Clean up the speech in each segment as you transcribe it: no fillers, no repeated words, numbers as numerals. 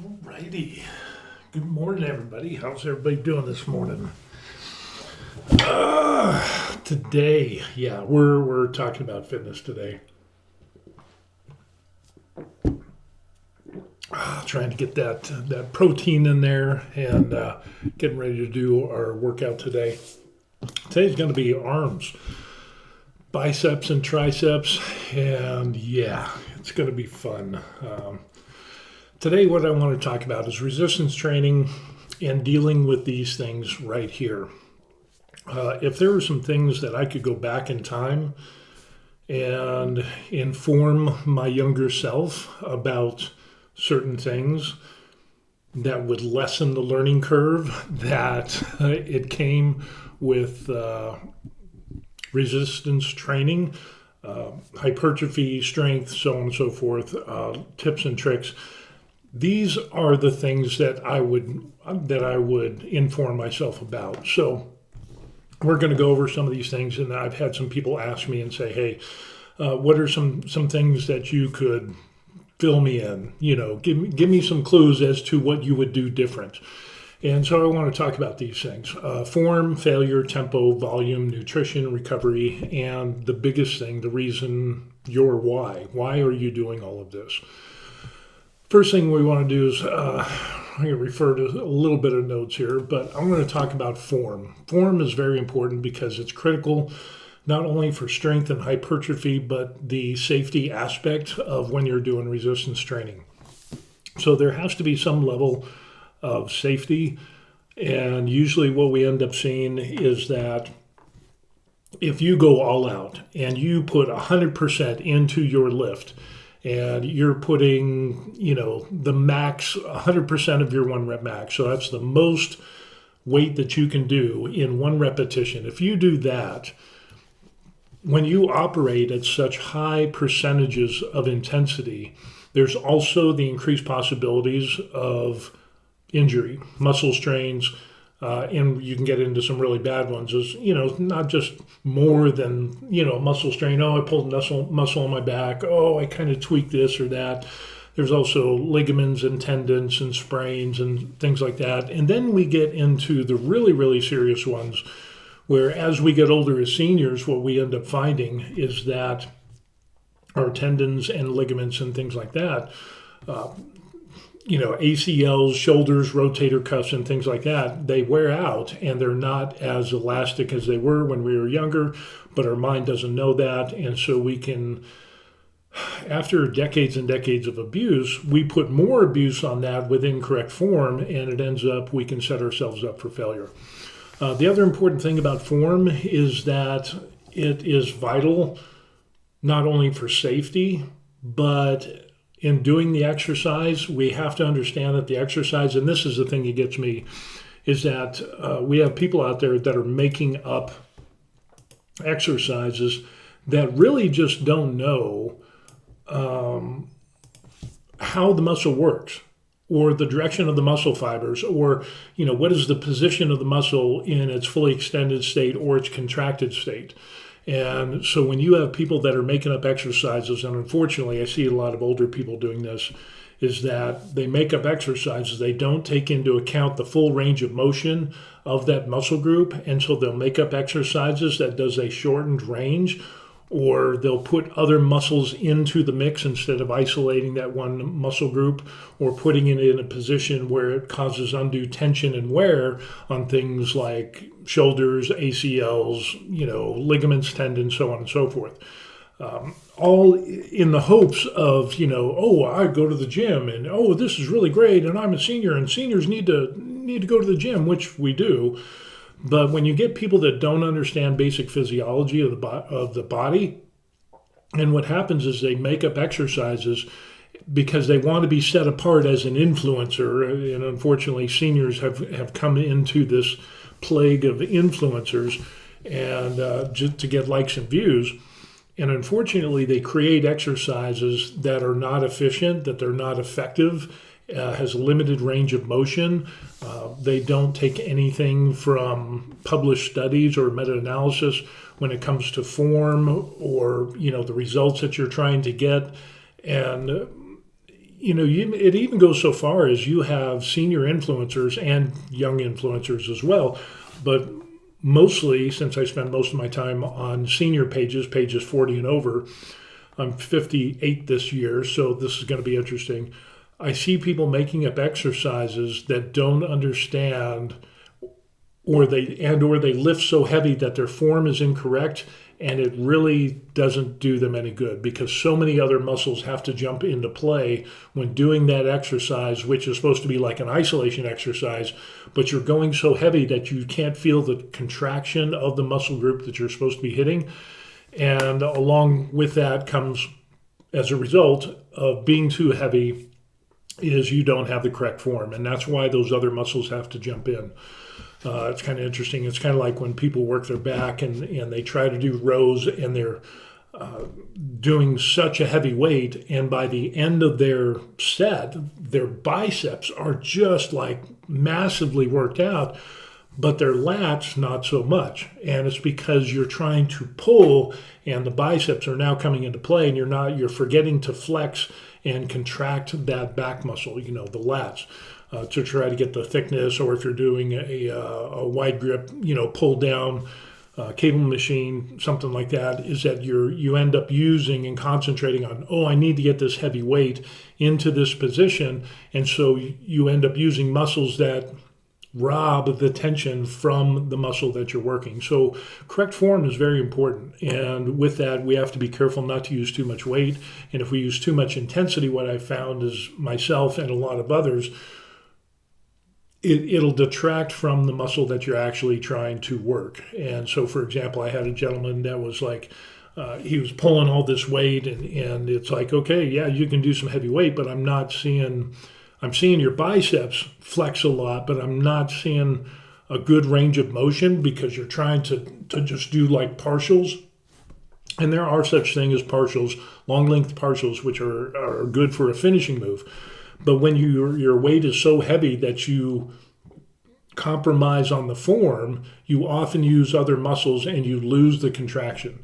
Alrighty. Good morning, everybody. How's everybody doing this morning? Today, yeah, we're talking about fitness today. Trying to get that protein in there and getting ready to do our workout today. Today's going to be arms, biceps, and triceps, and yeah, it's going to be fun. Today, what I want to talk about is resistance training and dealing with these things right here. If there were some things that I could go back in time and inform my younger self about certain things that would lessen the learning curve that it came with resistance training, hypertrophy, strength, so on and so forth, tips and tricks. These are the things that I would inform myself about. So we're going to go over some of these things, and I've had some people ask me and say, "Hey, what are some things that you could fill me in? You know, give me some clues as to what you would do different." And so I want to talk about these things: form, failure, tempo, volume, nutrition, recovery, and the biggest thing, the reason, your why. Why are you doing all of this? First thing we want to do is, I'm going to refer to a little bit of notes here, but I'm going to talk about form. Form is very important because it's critical not only for strength and hypertrophy, but the safety aspect of when you're doing resistance training. So there has to be some level of safety, and usually what we end up seeing is that if you go all out and you put 100% into your lift, and you're putting, the max, 100% of your 1 rep max. So that's the most weight that you can do in 1 repetition. If you do that, when you operate at such high percentages of intensity, there's also the increased possibilities of injury, muscle strains, and you can get into some really bad ones. Is not just more than a muscle strain. Oh, I pulled muscle on my back. Oh, I kind of tweaked this or that. There's also ligaments and tendons and sprains and things like that. And then we get into the really, really serious ones, where as we get older as seniors, what we end up finding is that our tendons and ligaments and things like that, ACLs, shoulders, rotator cuffs, and things like that, they wear out and they're not as elastic as they were when we were younger, but our mind doesn't know that. And so we can, after decades and decades of abuse, we put more abuse on that with incorrect form, and it ends up, we can set ourselves up for failure. The other important thing about form is that it is vital not only for safety, but in doing the exercise, we have to understand that the exercise, and this is the thing that gets me, is that we have people out there that are making up exercises that really just don't know how the muscle works, or the direction of the muscle fibers, or what is the position of the muscle in its fully extended state or its contracted state. And so when you have people that are making up exercises, and unfortunately I see a lot of older people doing this, is that they make up exercises, they don't take into account the full range of motion of that muscle group, and so they'll make up exercises that does a shortened range, or they'll put other muscles into the mix instead of isolating that one muscle group, or putting it in a position where it causes undue tension and wear on things like shoulders, ACLs, ligaments, tendons, so on and so forth. All in the hopes of, I go to the gym and, this is really great, and I'm a senior, and seniors need to go to the gym, which we do. But when you get people that don't understand basic physiology of the body, and what happens is they make up exercises because they want to be set apart as an influencer. And unfortunately, seniors have come into this plague of influencers, and just to get likes and views. And unfortunately, they create exercises that are not efficient, that they're not effective, has a limited range of motion. They don't take anything from published studies or meta-analysis when it comes to form or the results that you're trying to get. And it even goes so far as you have senior influencers and young influencers as well, but mostly, since I spend most of my time on senior pages 40 and over, I'm 58 this year, so this is going to be interesting. I see people making up exercises that don't understand, or they lift so heavy that their form is incorrect, and it really doesn't do them any good because so many other muscles have to jump into play when doing that exercise, which is supposed to be like an isolation exercise, but you're going so heavy that you can't feel the contraction of the muscle group that you're supposed to be hitting. And along with that comes, as a result of being too heavy, is you don't have the correct form, and that's why those other muscles have to jump in. It's kind of interesting. It's kind of like when people work their back and they try to do rows and they're doing such a heavy weight, and by the end of their set, their biceps are just like massively worked out, but their lats not so much. And it's because you're trying to pull and the biceps are now coming into play, and you're forgetting to flex and contract that back muscle, the lats. To try to get the thickness, or if you're doing a wide grip, pull down cable machine, something like that, is that you end up using and concentrating on, I need to get this heavy weight into this position, and so you end up using muscles that rob the tension from the muscle that you're working. So correct form is very important, and with that we have to be careful not to use too much weight, and if we use too much intensity, what I found is myself and a lot of others, it'll detract from the muscle that you're actually trying to work. And so, for example, I had a gentleman that was like, he was pulling all this weight, and it's like, okay, yeah, you can do some heavy weight, but I'm seeing your biceps flex a lot, but I'm not seeing a good range of motion because you're trying to just do like partials. And there are such things as partials, long length partials, which are good for a finishing move. But when your weight is so heavy that you compromise on the form, you often use other muscles and you lose the contraction.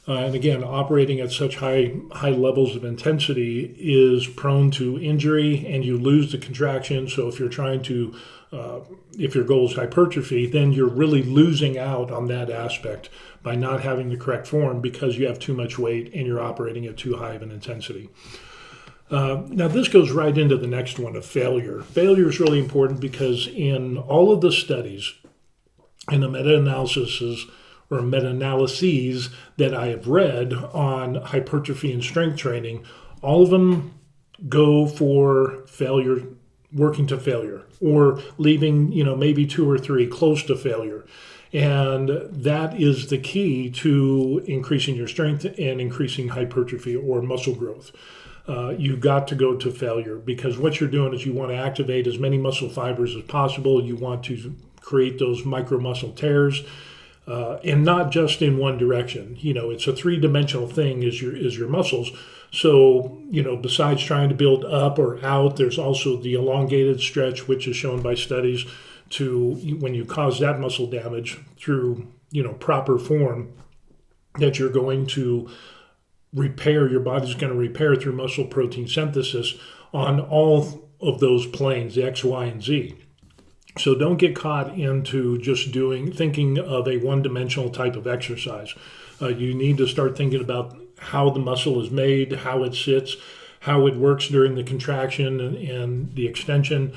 And again, operating at such high levels of intensity is prone to injury, and you lose the contraction. So if you're trying to, if your goal is hypertrophy, then you're really losing out on that aspect by not having the correct form because you have too much weight and you're operating at too high of an intensity. Now, this goes right into the next one of failure. Failure is really important because in all of the studies and the meta-analyses that I have read on hypertrophy and strength training, all of them go for failure, working to failure, or leaving, maybe 2 or 3 close to failure. And that is the key to increasing your strength and increasing hypertrophy or muscle growth. You've got to go to failure because what you're doing is you want to activate as many muscle fibers as possible. You want to create those micromuscle tears, and not just in one direction. It's a 3-dimensional thing is your muscles. So, besides trying to build up or out, there's also the elongated stretch, which is shown by studies to when you cause that muscle damage through, proper form, that you're going to repair, your body's going to repair through muscle protein synthesis on all of those planes, the X, Y, and Z. So don't get caught into just thinking of a one-dimensional type of exercise. You need to start thinking about how the muscle is made, how it sits, how it works during the contraction and the extension.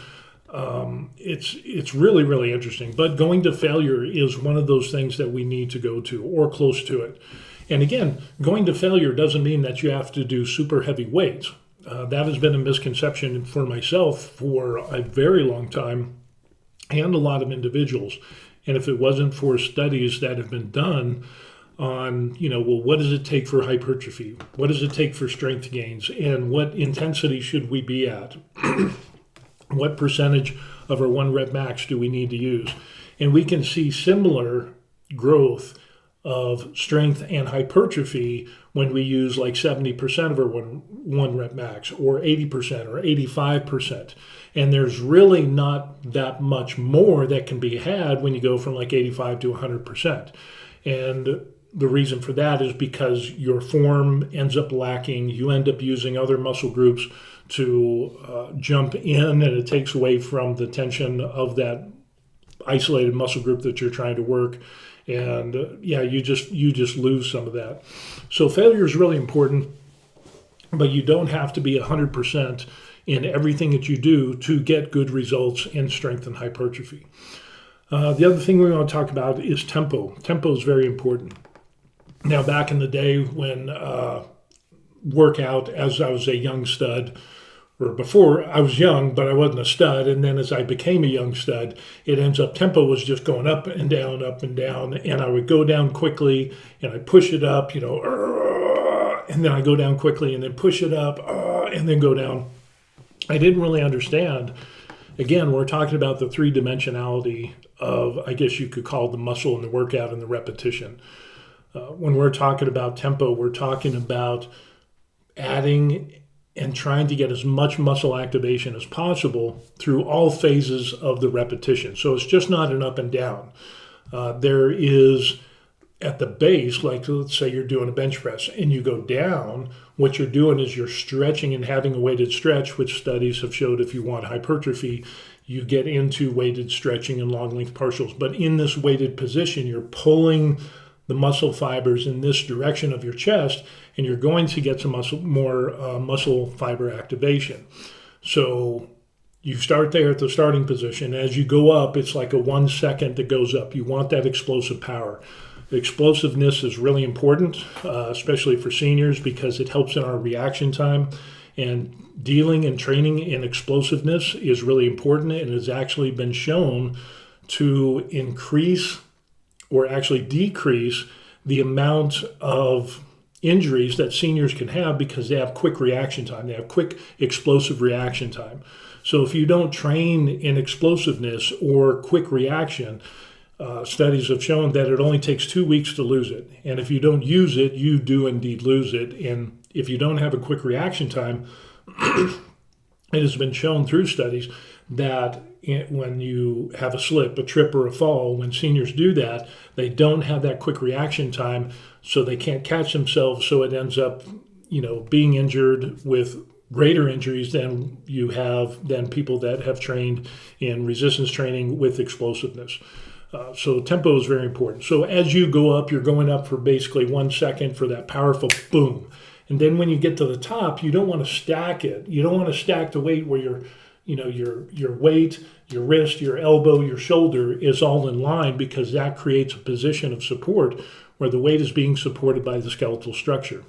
It's really, really interesting. But going to failure is one of those things that we need to go to or close to it. And again, going to failure doesn't mean that you have to do super heavy weights. That has been a misconception for myself for a very long time and a lot of individuals. And if it wasn't for studies that have been done on, what does it take for hypertrophy? What does it take for strength gains? And what intensity should we be at? What percentage of our 1 rep max do we need to use? And we can see similar growth of strength and hypertrophy when we use like 70% of our one rep max or 80% or 85%. And there's really not that much more that can be had when you go from like 85 to 100%. And the reason for that is because your form ends up lacking. You end up using other muscle groups to jump in, and it takes away from the tension of that isolated muscle group that you're trying to work. And you just lose some of that. So failure is really important, but you don't have to be 100% in everything that you do to get good results in strength and hypertrophy. The other thing we want to talk about is tempo. Tempo is very important. Now, back in the day when workout, as I was a young stud, or before I was young, but I wasn't a stud. And then as I became a young stud, it ends up tempo was just going up and down, and I would go down quickly and I push it up, and then I go down quickly and then push it up and then go down. I didn't really understand. Again, we're talking about the three-dimensionality of, I guess you could call it the muscle and the workout and the repetition. When we're talking about tempo, we're talking about adding and trying to get as much muscle activation as possible through all phases of the repetition. So it's just not an up and down. There is, at the base, like let's say you're doing a bench press and you go down, what you're doing is you're stretching and having a weighted stretch, which studies have showed if you want hypertrophy, you get into weighted stretching and long length partials. But in this weighted position, you're pulling the muscle fibers in this direction of your chest, and you're going to get some more muscle fiber activation. So you start there at the starting position. As you go up, it's like a 1 second that goes up. You want that explosive power. Explosiveness is really important, especially for seniors, because it helps in our reaction time. And dealing and training in explosiveness is really important, and has actually been shown to increase or actually decrease the amount of injuries that seniors can have because they have quick reaction time. They have quick explosive reaction time. So if you don't train in explosiveness or quick reaction, studies have shown that it only takes 2 weeks to lose it. And if you don't use it, you do indeed lose it. And if you don't have a quick reaction time, it has been shown through studies that when you have a slip, a trip, or a fall, when seniors do that, they don't have that quick reaction time, so they can't catch themselves. So it ends up, being injured with greater injuries than people that have trained in resistance training with explosiveness. So tempo is very important. So as you go up, you're going up for basically 1 second for that powerful boom. And then when you get to the top, you don't want to stack it. You don't want to stack the weight where your weight, your wrist, your elbow, your shoulder is all in line, because that creates a position of support where the weight is being supported by the skeletal structure.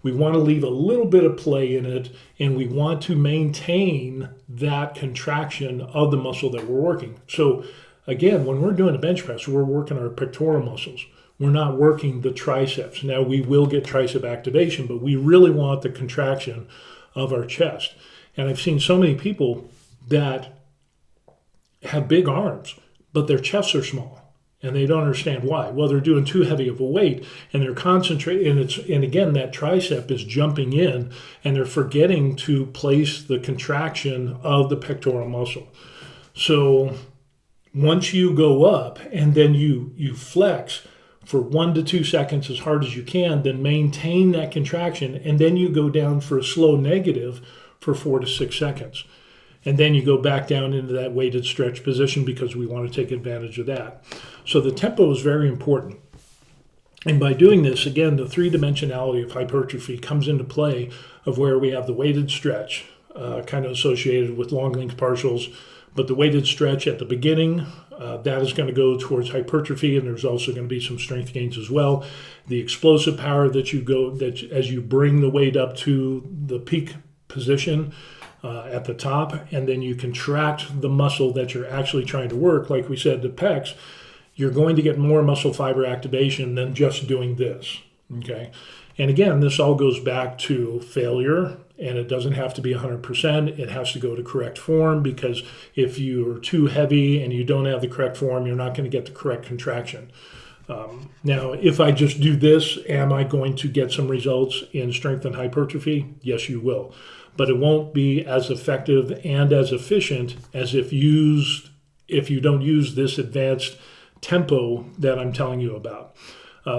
We want to leave a little bit of play in it, and we want to maintain that contraction of the muscle that we're working. So again, when we're doing a bench press, we're working our pectoral muscles. We're not working the triceps. Now, we will get tricep activation, but we really want the contraction of our chest. And I've seen so many people that have big arms, but their chests are small, and they don't understand why. Well, they're doing too heavy of a weight, and they're concentrating, and again, that tricep is jumping in, and they're forgetting to place the contraction of the pectoral muscle. So once you go up and then you flex for 1 to 2 seconds as hard as you can, then maintain that contraction, and then you go down for a slow negative for 4 to 6 seconds. And then you go back down into that weighted stretch position, because we want to take advantage of that. So the tempo is very important. And by doing this, again, the three-dimensionality of hypertrophy comes into play, of where we have the weighted stretch, kind of associated with long length partials. But the weighted stretch at the beginning, that is going to go towards hypertrophy, and there's also going to be some strength gains as well. The explosive power that as you bring the weight up to the peak position at the top, and then you contract the muscle that you're actually trying to work, like we said, the pecs, you're going to get more muscle fiber activation than just doing this, okay? And again, this all goes back to failure, and it doesn't have to be 100%. It has to go to correct form, because if you're too heavy and you don't have the correct form, you're not going to get the correct contraction. Now, if I just do this, am I going to get some results in strength and hypertrophy? Yes, you will. But it won't be as effective and as efficient as if you don't use this advanced tempo that I'm telling you about.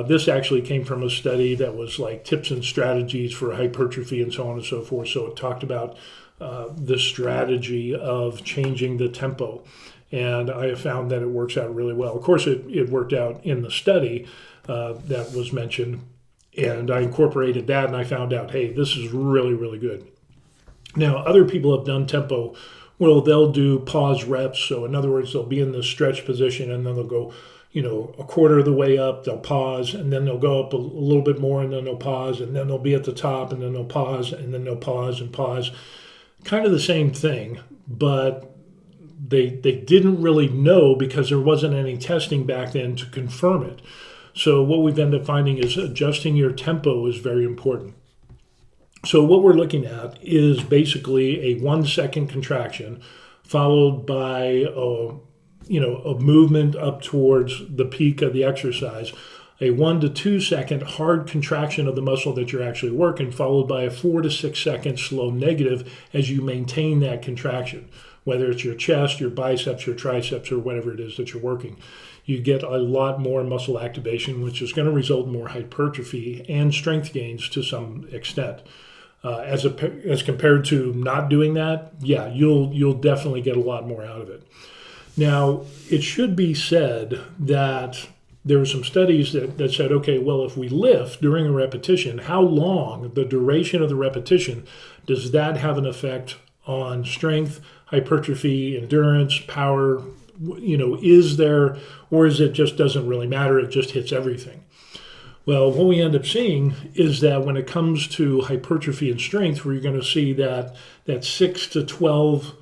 This actually came from a study that was like tips and strategies for hypertrophy and so on and so forth. So it talked about the strategy of changing the tempo. And I have found that it works out really well. Of course, it worked out in the study that was mentioned, and I incorporated that, and I found out, hey, this is really, really good. Now, other people have done tempo. Well, they'll do pause reps. So in other words, they'll be in the stretch position, and then they'll go, a quarter of the way up, they'll pause, and then they'll go up a little bit more, and then they'll pause, and then they'll be at the top, and then they'll pause, and then they'll pause and pause. Kind of the same thing, but they didn't really know because there wasn't any testing back then to confirm it. So what we've ended up finding is adjusting your tempo is very important. So what we're looking at is basically a 1 second contraction followed by a movement up towards the peak of the exercise, a 1 to 2 second hard contraction of the muscle that you're actually working, followed by a 4 to 6 second slow negative as you maintain that contraction, whether it's your chest, your biceps, your triceps, or whatever it is that you're working. You get a lot more muscle activation, which is going to result in more hypertrophy and strength gains to some extent. As compared to not doing that, yeah, you'll definitely get a lot more out of it. Now, it should be said that there were some studies that said, okay, well, if we lift during a repetition, how long, the duration of the repetition, does that have an effect on strength, hypertrophy, endurance, power? Is there, or is it just doesn't really matter, it just hits everything? Well, what we end up seeing is that when it comes to hypertrophy and strength, where you're going to see that 6 to 12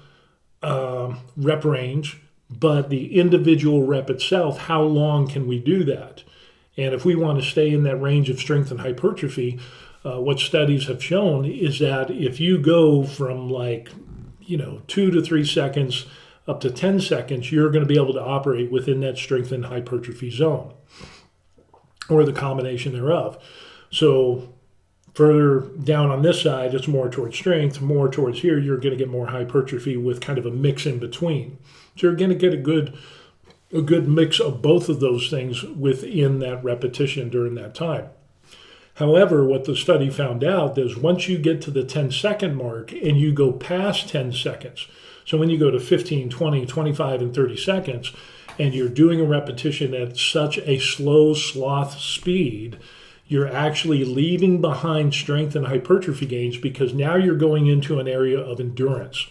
rep range, but the individual rep itself, how long can we do that? And if we want to stay in that range of strength and hypertrophy, what studies have shown is that if you go from 2 to 3 seconds up to 10 seconds, you're going to be able to operate within that strength and hypertrophy zone, or the combination thereof. So further down on this side, it's more towards strength, more towards here, you're going to get more hypertrophy with kind of a mix in between. So you're going to get a good mix of both of those things within that repetition during that time. However, what the study found out is once you get to the 10-second mark and you go past 10 seconds, so when you go to 15, 20, 25, and 30 seconds, and you're doing a repetition at such a slow sloth speed, you're actually leaving behind strength and hypertrophy gains because now you're going into an area of endurance.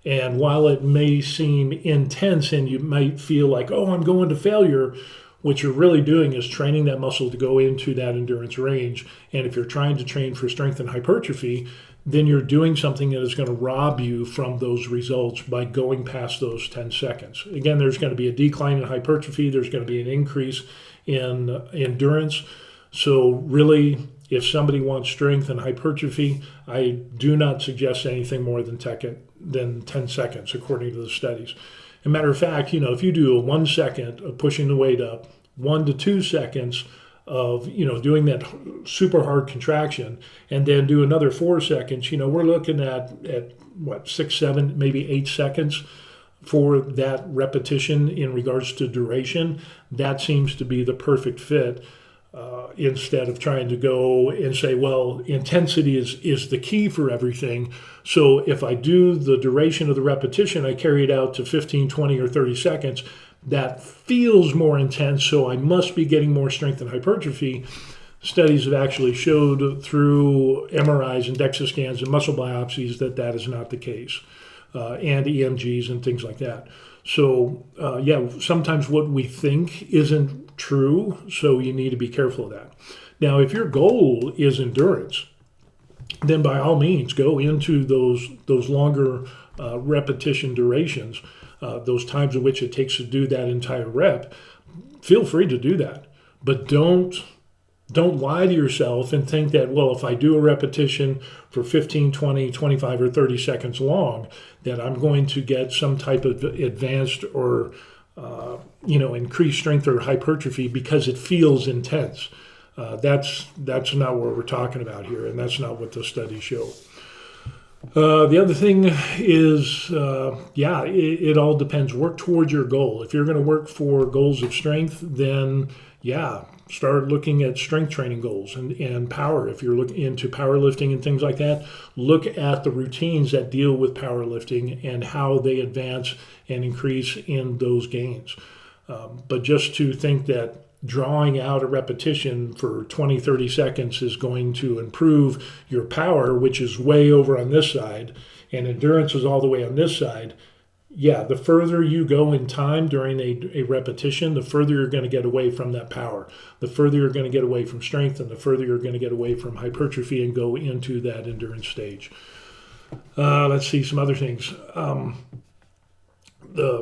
And while it may seem intense and you might feel like, oh, I'm going to failure, what you're really doing is training that muscle to go into that endurance range. And if you're trying to train for strength and hypertrophy, then you're doing something that is going to rob you from those results by going past those 10 seconds. Again, there's going to be a decline in hypertrophy. There's going to be an increase in endurance. So really, if somebody wants strength and hypertrophy, I do not suggest anything more than 10 seconds, according to the studies. As a matter of fact, if you do a 1 second of pushing the weight up, 1 to 2 seconds of doing that super hard contraction, and then do another 4 seconds, we're looking at what, 6, 7, maybe 8 seconds for that repetition in regards to duration. That seems to be the perfect fit. Instead of trying to go and say, well, intensity is the key for everything. So if I do the duration of the repetition, I carry it out to 15, 20, or 30 seconds, that feels more intense, so I must be getting more strength and hypertrophy. Studies have actually showed through MRIs and DEXA scans and muscle biopsies that is not the case, and EMGs and things like that. So, sometimes what we think isn't true, so you need to be careful of that. Now, if your goal is endurance, then by all means go into those longer repetition durations, those times in which it takes to do that entire rep. Feel free to do that, but don't lie to yourself and think that, well, if I do a repetition for 15, 20, 25, or 30 seconds long, that I'm going to get some type of advanced or increased strength or hypertrophy because it feels intense. That's not what we're talking about here, and that's not what the studies show. The other thing is, it all depends. Work towards your goal. If you're going to work for goals of strength, then Start looking at strength training goals and power. If you're looking into powerlifting and things like that, look at the routines that deal with powerlifting and how they advance and increase in those gains. But just to think that drawing out a repetition for 20, 30 seconds is going to improve your power, which is way over on this side, and endurance is all the way on this side. Yeah, the further you go in time during a repetition, the further you're going to get away from that power, the further you're going to get away from strength, and the further you're going to get away from hypertrophy and go into that endurance stage. Let's see some other things.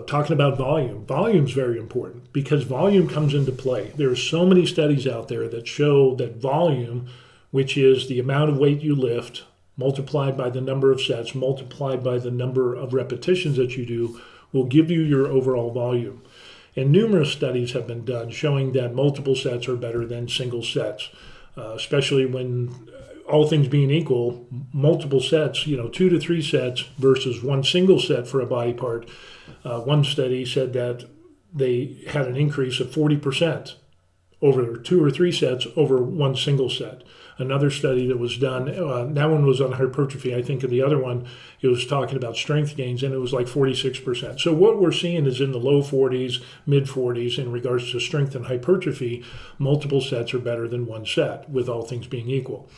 Talking about volume. Volume is very important because volume comes into play. There are so many studies out there that show that volume, which is the amount of weight you lift, multiplied by the number of sets, multiplied by the number of repetitions that you do, will give you your overall volume. And numerous studies have been done showing that multiple sets are better than single sets, especially when all things being equal, multiple sets, 2 to 3 sets versus one single set for a body part. One study said that they had an increase of 40% over 2 or 3 sets over one single set. Another study that was done, that one was on hypertrophy. I think in the other one, it was talking about strength gains, and it was like 46%. So what we're seeing is in the low 40s, mid 40s, in regards to strength and hypertrophy, multiple sets are better than one set, with all things being equal.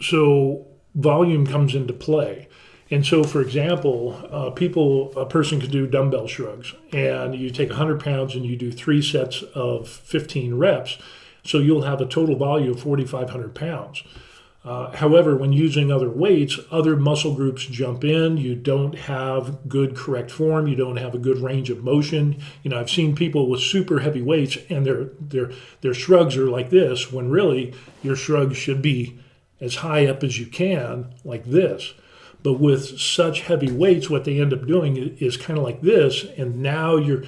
So volume comes into play. And so, for example, a person could do dumbbell shrugs, and you take 100 pounds and you do 3 sets of 15 reps. So you'll have a total volume of 4,500 pounds. However, when using other weights, other muscle groups jump in. You don't have good correct form. You don't have a good range of motion. I've seen people with super heavy weights, and their shrugs are like this, when really your shrugs should be as high up as you can, like this. But with such heavy weights, what they end up doing is kind of like this, and now you're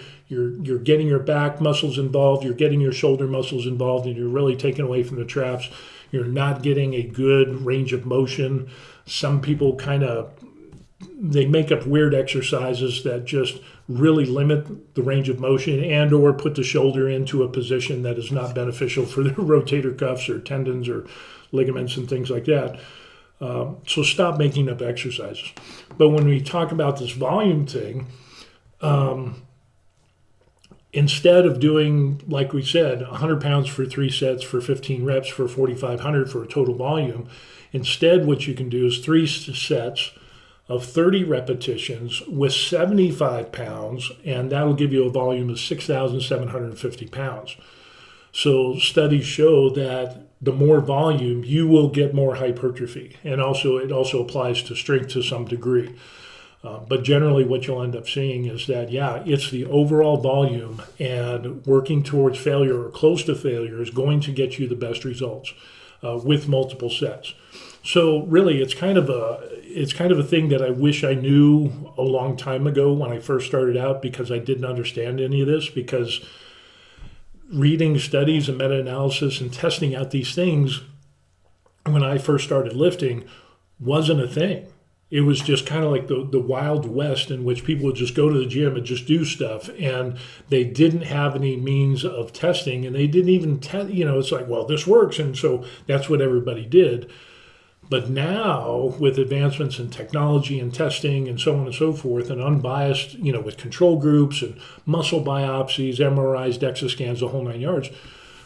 getting your back muscles involved, you're getting your shoulder muscles involved, and you're really taking away from the traps. You're not getting a good range of motion. Some people they make up weird exercises that just really limit the range of motion and or put the shoulder into a position that is not beneficial for the rotator cuffs or tendons or ligaments and things like that. So stop making up exercises. But when we talk about this volume thing, instead of doing, like we said, 100 pounds for 3 sets for 15 reps for 4,500 for a total volume, instead what you can do is 3 sets of 30 repetitions with 75 pounds, and that'll give you a volume of 6,750 pounds. So studies show that the more volume, you will get more hypertrophy. And it also applies to strength to some degree. But generally what you'll end up seeing is that, it's the overall volume, and working towards failure or close to failure is going to get you the best results with multiple sets. So really it's kind of a thing that I wish I knew a long time ago when I first started out, because I didn't understand any of this, because reading studies and meta-analysis and testing out these things when I first started lifting wasn't a thing. It was just kind of like the Wild West, in which people would just go to the gym and just do stuff, and they didn't have any means of testing, and they didn't even it's like, well, this works, and so that's what everybody did. But now, with advancements in technology and testing and so on and so forth, and unbiased, with control groups and muscle biopsies, MRIs, DEXA scans, the whole 9 yards,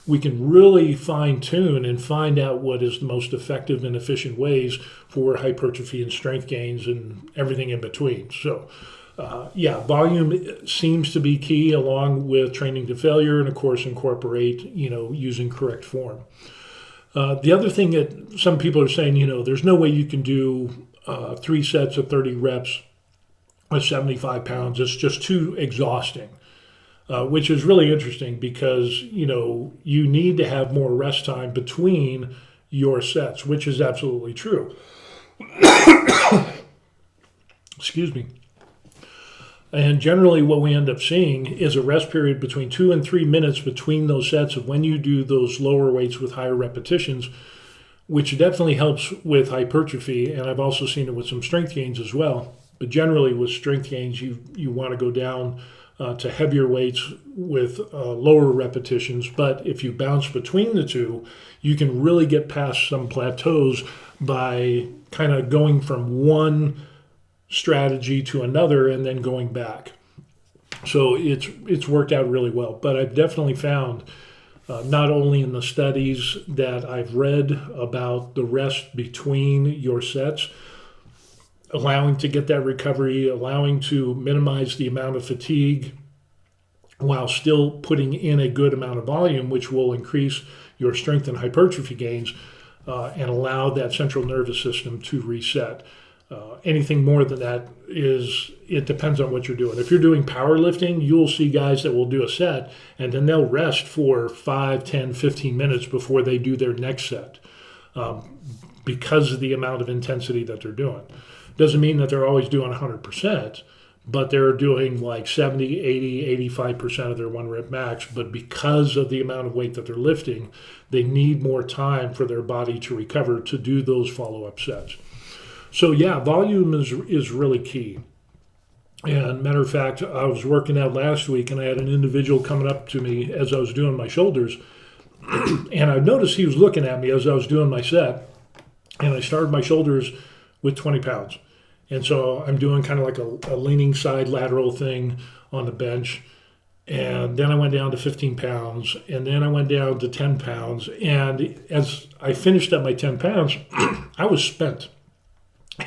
we can really fine-tune and find out what is the most effective and efficient ways for hypertrophy and strength gains and everything in between. So, volume seems to be key, along with training to failure, and of course incorporate, using correct form. The other thing that some people are saying, there's no way you can do 3 sets of 30 reps with 75 pounds. It's just too exhausting, which is really interesting, because, you need to have more rest time between your sets, which is absolutely true. Excuse me. And generally what we end up seeing is a rest period between 2 and 3 minutes between those sets of when you do those lower weights with higher repetitions, which definitely helps with hypertrophy. And I've also seen it with some strength gains as well. But generally with strength gains, you want to go down to heavier weights with lower repetitions. But if you bounce between the two, you can really get past some plateaus by kind of going from one strategy to another and then going back. So it's worked out really well. But I've definitely found, not only in the studies that I've read about the rest between your sets, allowing to get that recovery, allowing to minimize the amount of fatigue while still putting in a good amount of volume, which will increase your strength and hypertrophy gains and allow that central nervous system to reset. Anything more than that it depends on what you're doing. If you're doing powerlifting, you'll see guys that will do a set and then they'll rest for 5, 10, 15 minutes before they do their next set because of the amount of intensity that they're doing. Doesn't mean that they're always doing 100%, but they're doing like 70, 80, 85% of their one rep max. But because of the amount of weight that they're lifting, they need more time for their body to recover to do those follow-up sets. So yeah, volume is really key. And matter of fact, I was working out last week and I had an individual coming up to me as I was doing my shoulders. And I noticed he was looking at me as I was doing my set. And I started my shoulders with 20 pounds. And so I'm doing kind of like a leaning side lateral thing on the bench. And then I went down to 15 pounds. And then I went down to 10 pounds. And as I finished at my 10 pounds, I was spent.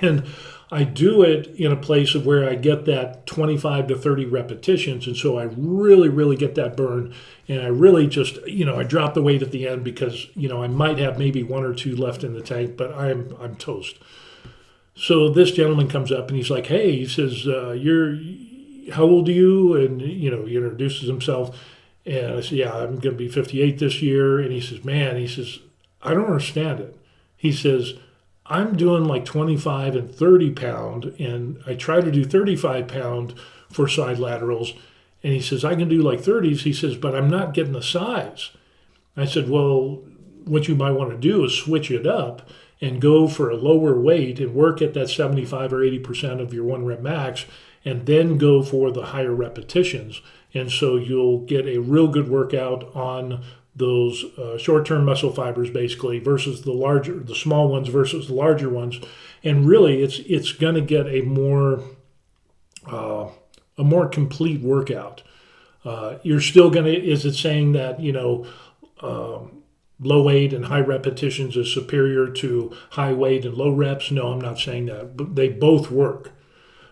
And I do it in a place of where I get that 25 to 30 repetitions. And so I really, really get that burn. And I really just, I drop the weight at the end because, I might have maybe 1 or 2 left in the tank, but I'm toast. So this gentleman comes up and he's like, hey, he says, how old are you? And, he introduces himself. And I said, yeah, I'm going to be 58 this year. And he says, man, I don't understand it. He says, I'm doing like 25 and 30 pound, and I try to do 35 pound for side laterals. And he says, I can do like 30s. He says, but I'm not getting the size. I said, well, what you might want to do is switch it up and go for a lower weight and work at that 75 or 80% of your one rep max, and then go for the higher repetitions. And so you'll get a real good workout on those short-term muscle fibers, basically, versus the small ones versus the larger ones. And really, it's going to get a more complete workout. You're still going to, is it saying that, low weight and high repetitions is superior to high weight and low reps? No, I'm not saying that, but they both work.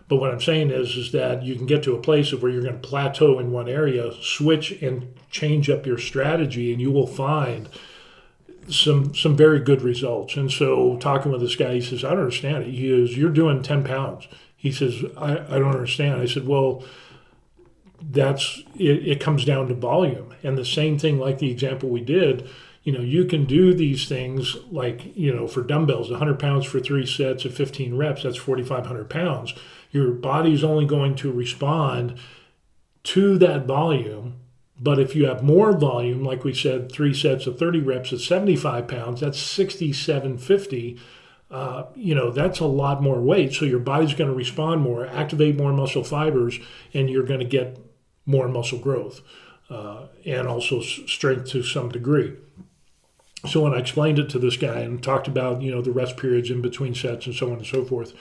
But what I'm saying is that you can get to a place of where you're going to plateau in one area, switch and change up your strategy, and you will find some very good results. And so talking with this guy, he says, I don't understand it. He goes, you're doing 10 pounds. He says, I don't understand. I said, well, it comes down to volume. And the same thing like the example we did, you can do these things like, for dumbbells, 100 pounds for 3 sets of 15 reps, that's 4,500 pounds. Your body's only going to respond to that volume. But if you have more volume, like we said, 3 sets of 30 reps at 75 pounds, that's 6,750. That's a lot more weight. So your body's going to respond more, activate more muscle fibers, and you're going to get more muscle growth and also strength to some degree. So when I explained it to this guy and talked about, the rest periods in between sets and so on and so forth,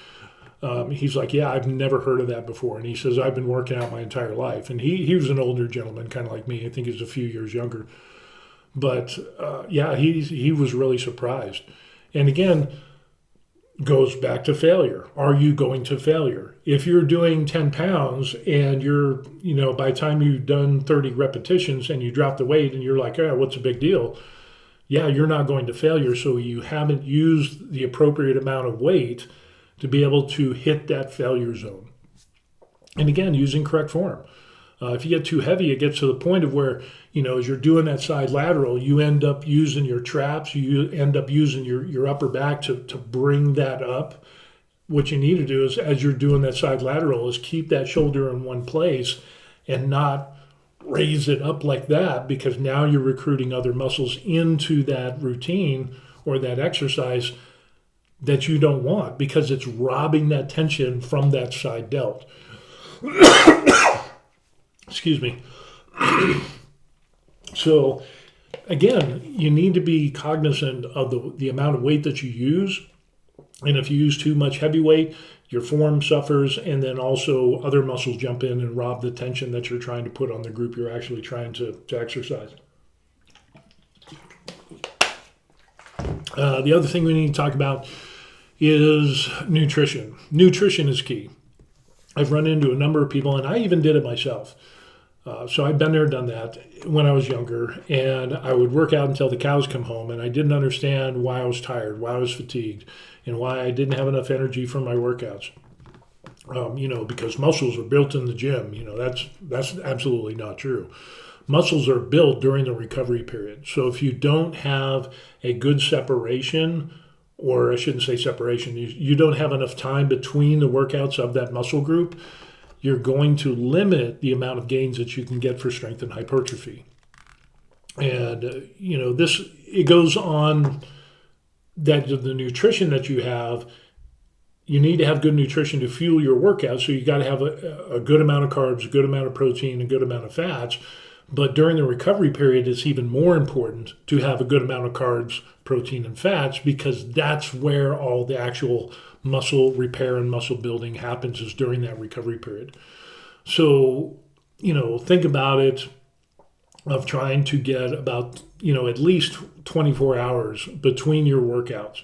he's like, yeah, I've never heard of that before. And he says, I've been working out my entire life. And he was an older gentleman, kind of like me. I think he's a few years younger. But, he was really surprised. And again, goes back to failure. Are you going to failure? If you're doing 10 pounds and you're, by the time you've done 30 repetitions and you drop the weight and you're like, oh, what's the big deal? Yeah, you're not going to failure. So you haven't used the appropriate amount of weight to be able to hit that failure zone. And again, using correct form. If you get too heavy, it gets to the point of where, as you're doing that side lateral, you end up using your traps, you end up using your upper back to bring that up. What you need to do is, as you're doing that side lateral, is keep that shoulder in one place and not raise it up like that, because now you're recruiting other muscles into that routine or that exercise that you don't want, because it's robbing that tension from that side delt. Excuse me. So again, you need to be cognizant of the amount of weight that you use. And if you use too much heavy weight, your form suffers, and then also other muscles jump in and rob the tension that you're trying to put on the group you're actually trying to exercise. The other thing we need to talk about is nutrition. Nutrition is key. I've run into a number of people, and I even did it myself. So I've been there, done that when I was younger, and I would work out until the cows come home, and I didn't understand why I was tired, why I was fatigued, and why I didn't have enough energy for my workouts. Because muscles are built in the gym. That's absolutely not true. Muscles are built during the recovery period. So if you don't have a good separation, or I shouldn't say separation, you don't have enough time between the workouts of that muscle group, you're going to limit the amount of gains that you can get for strength and hypertrophy. And, it goes on that the nutrition that you have, you need to have good nutrition to fuel your workout. So you got to have a good amount of carbs, a good amount of protein, a good amount of fats. But during the recovery period, it's even more important to have a good amount of carbs, protein, and fats, because that's where all the actual muscle repair and muscle building happens, is during that recovery period. So, think about it, of trying to get about, at least 24 hours between your workouts,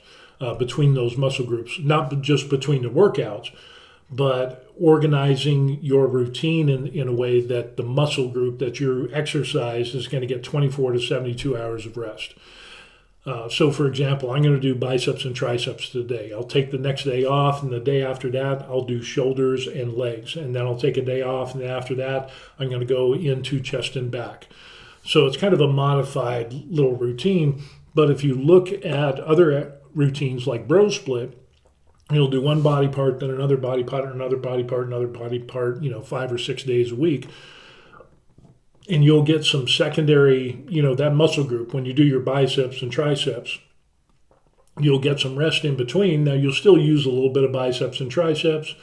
between those muscle groups, not just between the workouts, but organizing your routine in a way that the muscle group that you exercise is going to get 24 to 72 hours of rest. So, for example, I'm going to do biceps and triceps today. I'll take the next day off, and the day after that, I'll do shoulders and legs. And then I'll take a day off, and after that, I'm going to go into chest and back. So it's kind of a modified little routine. But if you look at other routines like bro split, you'll do one body part, then another body part, another body part, another body part, 5 or 6 days a week. And you'll get some secondary, that muscle group. When you do your biceps and triceps, you'll get some rest in between. Now, you'll still use a little bit of biceps and triceps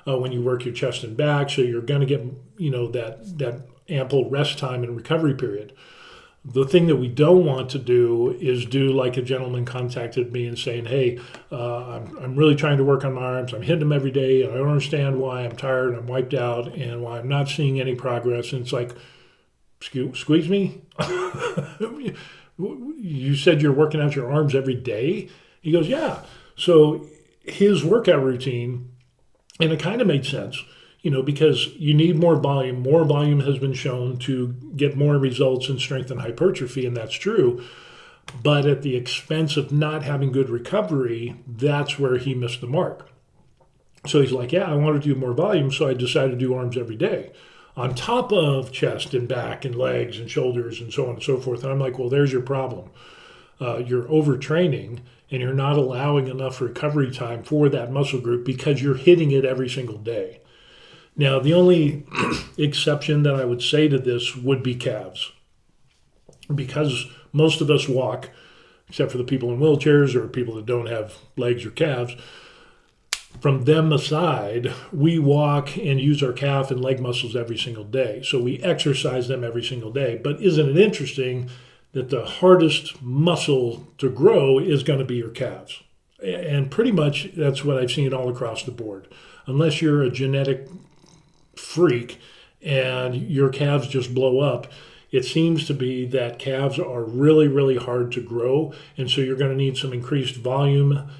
when you work your chest and back. So you're going to get, that ample rest time and recovery period. The thing that we don't want to do is do like a gentleman contacted me and saying, hey, I'm really trying to work on my arms. I'm hitting them every day, and I don't understand why I'm tired, I'm wiped out, and why I'm not seeing any progress. And it's like, squeeze me? You said you're working out your arms every day? He goes, yeah. So his workout routine, and it kind of made sense, because you need more volume. More volume has been shown to get more results in strength and hypertrophy, and that's true. But at the expense of not having good recovery, that's where he missed the mark. So he's like, yeah, I want to do more volume, so I decided to do arms every day, on top of chest and back and legs and shoulders and so on and so forth. And I'm like, well, there's your problem. You're overtraining, and you're not allowing enough recovery time for that muscle group because you're hitting it every single day. Now, the only exception that I would say to this would be calves, because most of us walk, except for the people in wheelchairs or people that don't have legs or calves. From them aside, we walk and use our calf and leg muscles every single day. So we exercise them every single day. But isn't it interesting that the hardest muscle to grow is going to be your calves? And pretty much that's what I've seen all across the board. Unless you're a genetic freak and your calves just blow up, it seems to be that calves are really, really hard to grow. And so you're going to need some increased volume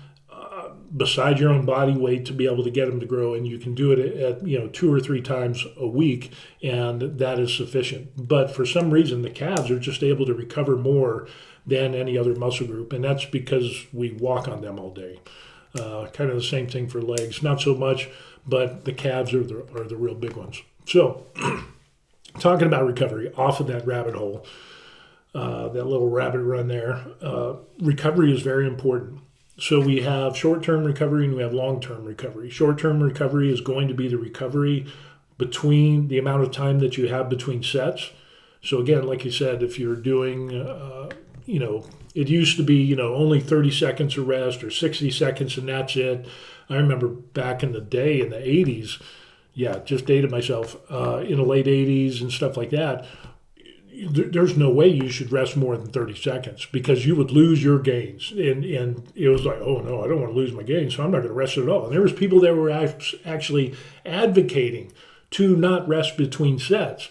beside your own body weight to be able to get them to grow. And you can do it at 2 or 3 times a week, and that is sufficient. But for some reason, the calves are just able to recover more than any other muscle group. And that's because we walk on them all day. Kind of the same thing for legs. Not so much, but the calves are the real big ones. So talking about recovery, off of that rabbit hole, that little rabbit run there, recovery is very important. So we have short-term recovery and we have long-term recovery. Short-term recovery is going to be the recovery between the amount of time that you have between sets. So again, like you said, if you're doing, it used to be, only 30 seconds of rest or 60 seconds and that's it. I remember back in the day in the 80s, yeah, just dated myself, in the late 80s and stuff like that, there's no way you should rest more than 30 seconds because you would lose your gains. And it was like, oh no, I don't want to lose my gains, so I'm not going to rest at all. And there was people that were actually advocating to not rest between sets.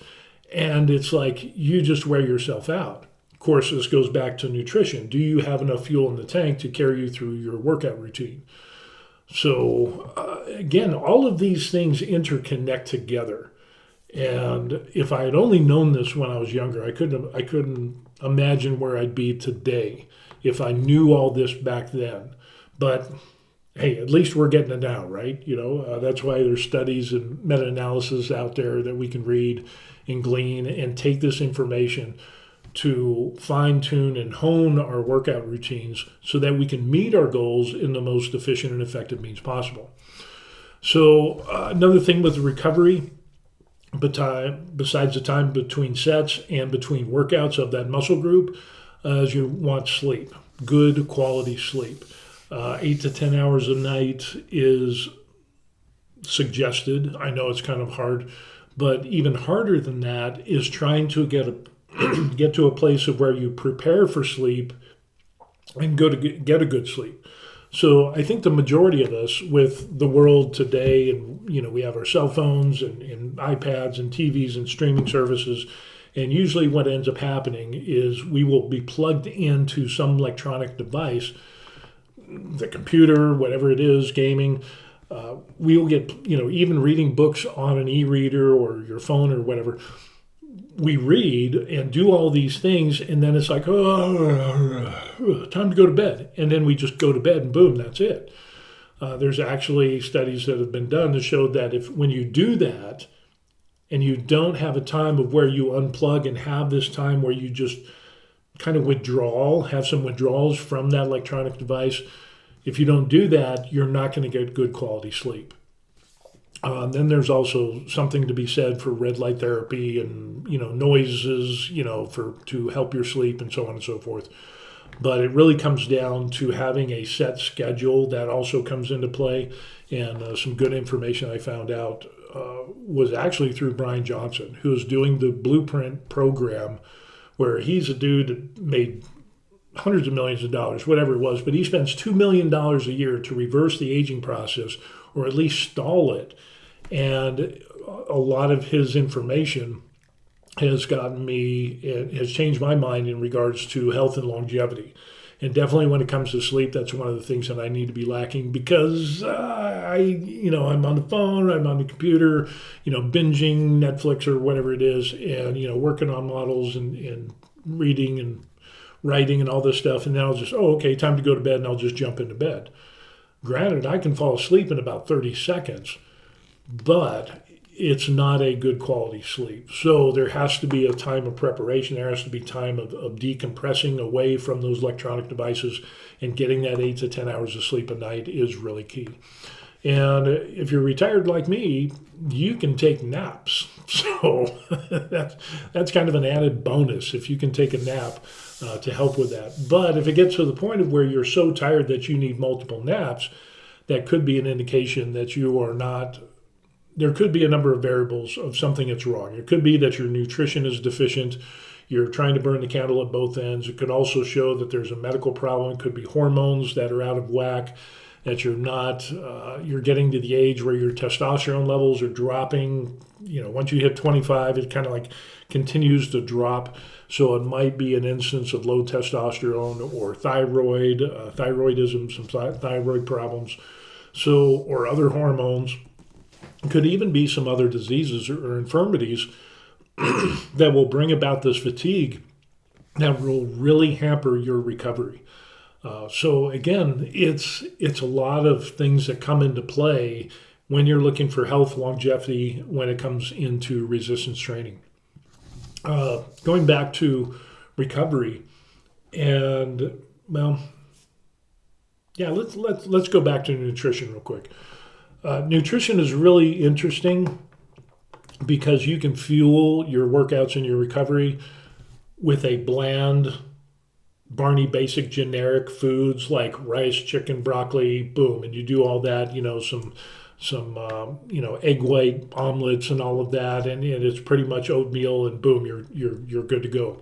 And it's like, you just wear yourself out. Of course, this goes back to nutrition. Do you have enough fuel in the tank to carry you through your workout routine? So again, all of these things interconnect together. And if I had only known this when I was younger, I couldn't imagine where I'd be today if I knew all this back then. But hey, at least we're getting it now, right? That's why there's studies and meta-analysis out there that we can read and glean and take this information to fine tune and hone our workout routines so that we can meet our goals in the most efficient and effective means possible. So another thing with recovery, besides the time between sets and between workouts of that muscle group, is you want sleep, good quality sleep. 8 to 10 hours a night is suggested. I know it's kind of hard, but even harder than that is trying to get to a place of where you prepare for sleep and go to get a good sleep. So I think the majority of us with the world today, and we have our cell phones and iPads and TVs and streaming services, and usually what ends up happening is we will be plugged into some electronic device, the computer, whatever it is, gaming. We will get, even reading books on an e-reader or your phone or whatever. We read and do all these things, and then it's like, oh, time to go to bed. And then we just go to bed, and boom, that's it. There's actually studies that have been done to show that when you do that, and you don't have a time of where you unplug and have this time where you just kind of have some withdrawals from that electronic device, if you don't do that, you're not going to get good quality sleep. Then there's also something to be said for red light therapy and noises to help your sleep and so on and so forth. But it really comes down to having a set schedule that also comes into play. And some good information I found out was actually through Brian Johnson, who's doing the Blueprint program, where he's a dude that made hundreds of millions of dollars, whatever it was, but he spends $2 million a year to reverse the aging process or at least stall it. And a lot of his information has changed my mind in regards to health and longevity. And definitely when it comes to sleep, that's one of the things that I need to be lacking because I'm on the phone, I'm on the computer, binging Netflix or whatever it is, and, working on models and reading and writing and all this stuff. And then I'll just, okay, time to go to bed, and I'll just jump into bed. Granted, I can fall asleep in about 30 seconds, but it's not a good quality sleep. So there has to be a time of preparation. There has to be time of decompressing away from those electronic devices, and getting that 8 to 10 hours of sleep a night is really key. And if you're retired like me, you can take naps. So that's kind of an added bonus if you can take a nap to help with that. But if it gets to the point of where you're so tired that you need multiple naps, that could be an indication that you are not. There could be a number of variables of something that's wrong. It could be that your nutrition is deficient. You're trying to burn the candle at both ends. It could also show that there's a medical problem. It could be hormones that are out of whack, that you're getting to the age where your testosterone levels are dropping. Once you hit 25, it kind of like continues to drop. So it might be an instance of low testosterone or thyroidism, some thyroid problems, or other hormones. Could even be some other diseases or infirmities that will bring about this fatigue that will really hamper your recovery. So again, it's a lot of things that come into play when you're looking for health longevity when it comes into resistance training. Going back to recovery, and let's go back to nutrition real quick. Nutrition is really interesting because you can fuel your workouts and your recovery with a bland, Barney basic generic foods like rice, chicken, broccoli, boom, and you do all that, some egg white omelets and all of that, and it's pretty much oatmeal, and boom, you're good to go.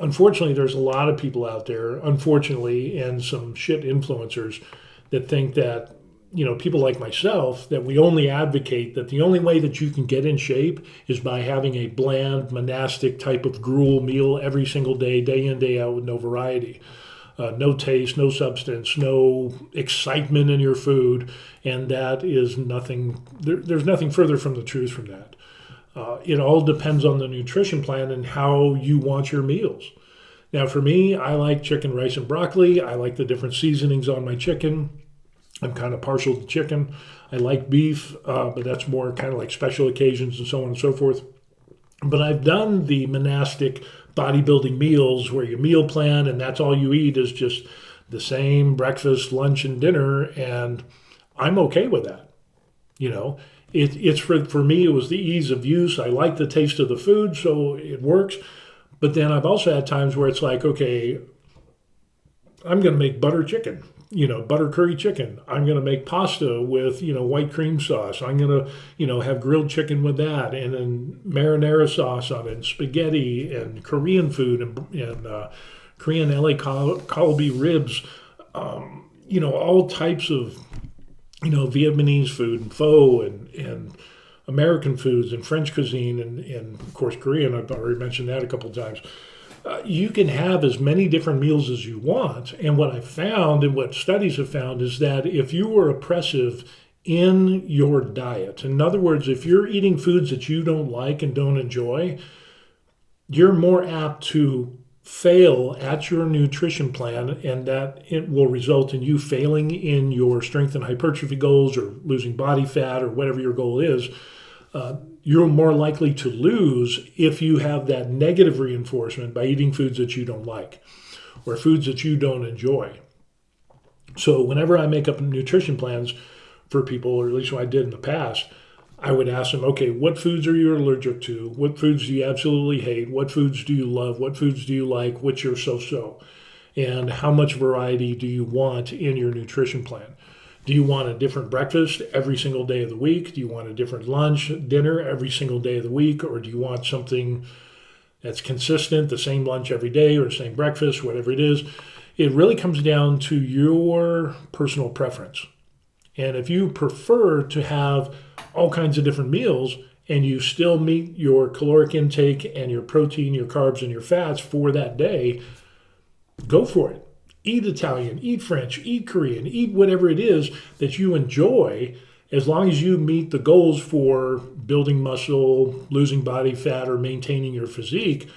Unfortunately, there's a lot of people out there, unfortunately, and some shit influencers that think that, people like myself, that we only advocate that the only way that you can get in shape is by having a bland, monastic type of gruel meal every single day in, day out, with no variety. No taste, no substance, no excitement in your food, and that is nothing. There's nothing further from the truth from that. It all depends on the nutrition plan and how you want your meals. Now, for me, I like chicken, rice, and broccoli. I like the different seasonings on my chicken. I'm kind of partial to chicken. I like beef, but that's more kind of like special occasions and so on and so forth. But I've done the monastic bodybuilding meals where you meal plan and that's all you eat is just the same breakfast, lunch, and dinner, and I'm okay with that. It's for me, it was the ease of use. I like the taste of the food, so it works. But then I've also had times where it's like, okay, I'm going to make butter chicken, butter curry chicken. I'm going to make pasta with, white cream sauce. I'm going to, have grilled chicken with that, and then marinara sauce on it, and spaghetti, and Korean food, and Korean LA Kalbi ribs, all types of, Vietnamese food and pho and American foods and French cuisine and of course Korean. I've already mentioned that a couple of times. You can have as many different meals as you want. And what I found and what studies have found is that if you were oppressive in your diet, in other words, if you're eating foods that you don't like and don't enjoy, you're more apt to fail at your nutrition plan, and that it will result in you failing in your strength and hypertrophy goals or losing body fat or whatever your goal is. You're more likely to lose if you have that negative reinforcement by eating foods that you don't like or foods that you don't enjoy. So whenever I make up nutrition plans for people, or at least what I did in the past, I would ask them, okay, what foods are you allergic to? What foods do you absolutely hate? What foods do you love? What foods do you like? What's your so-so? And how much variety do you want in your nutrition plan? Do you want a different breakfast every single day of the week? Do you want a different lunch, dinner every single day of the week? Or do you want something that's consistent, the same lunch every day or the same breakfast, whatever it is? It really comes down to your personal preference. And if you prefer to have all kinds of different meals and you still meet your caloric intake and your protein, your carbs, and your fats for that day, go for it. Eat Italian, eat French, eat Korean, eat whatever it is that you enjoy, as long as you meet the goals for building muscle, losing body fat, or maintaining your physique.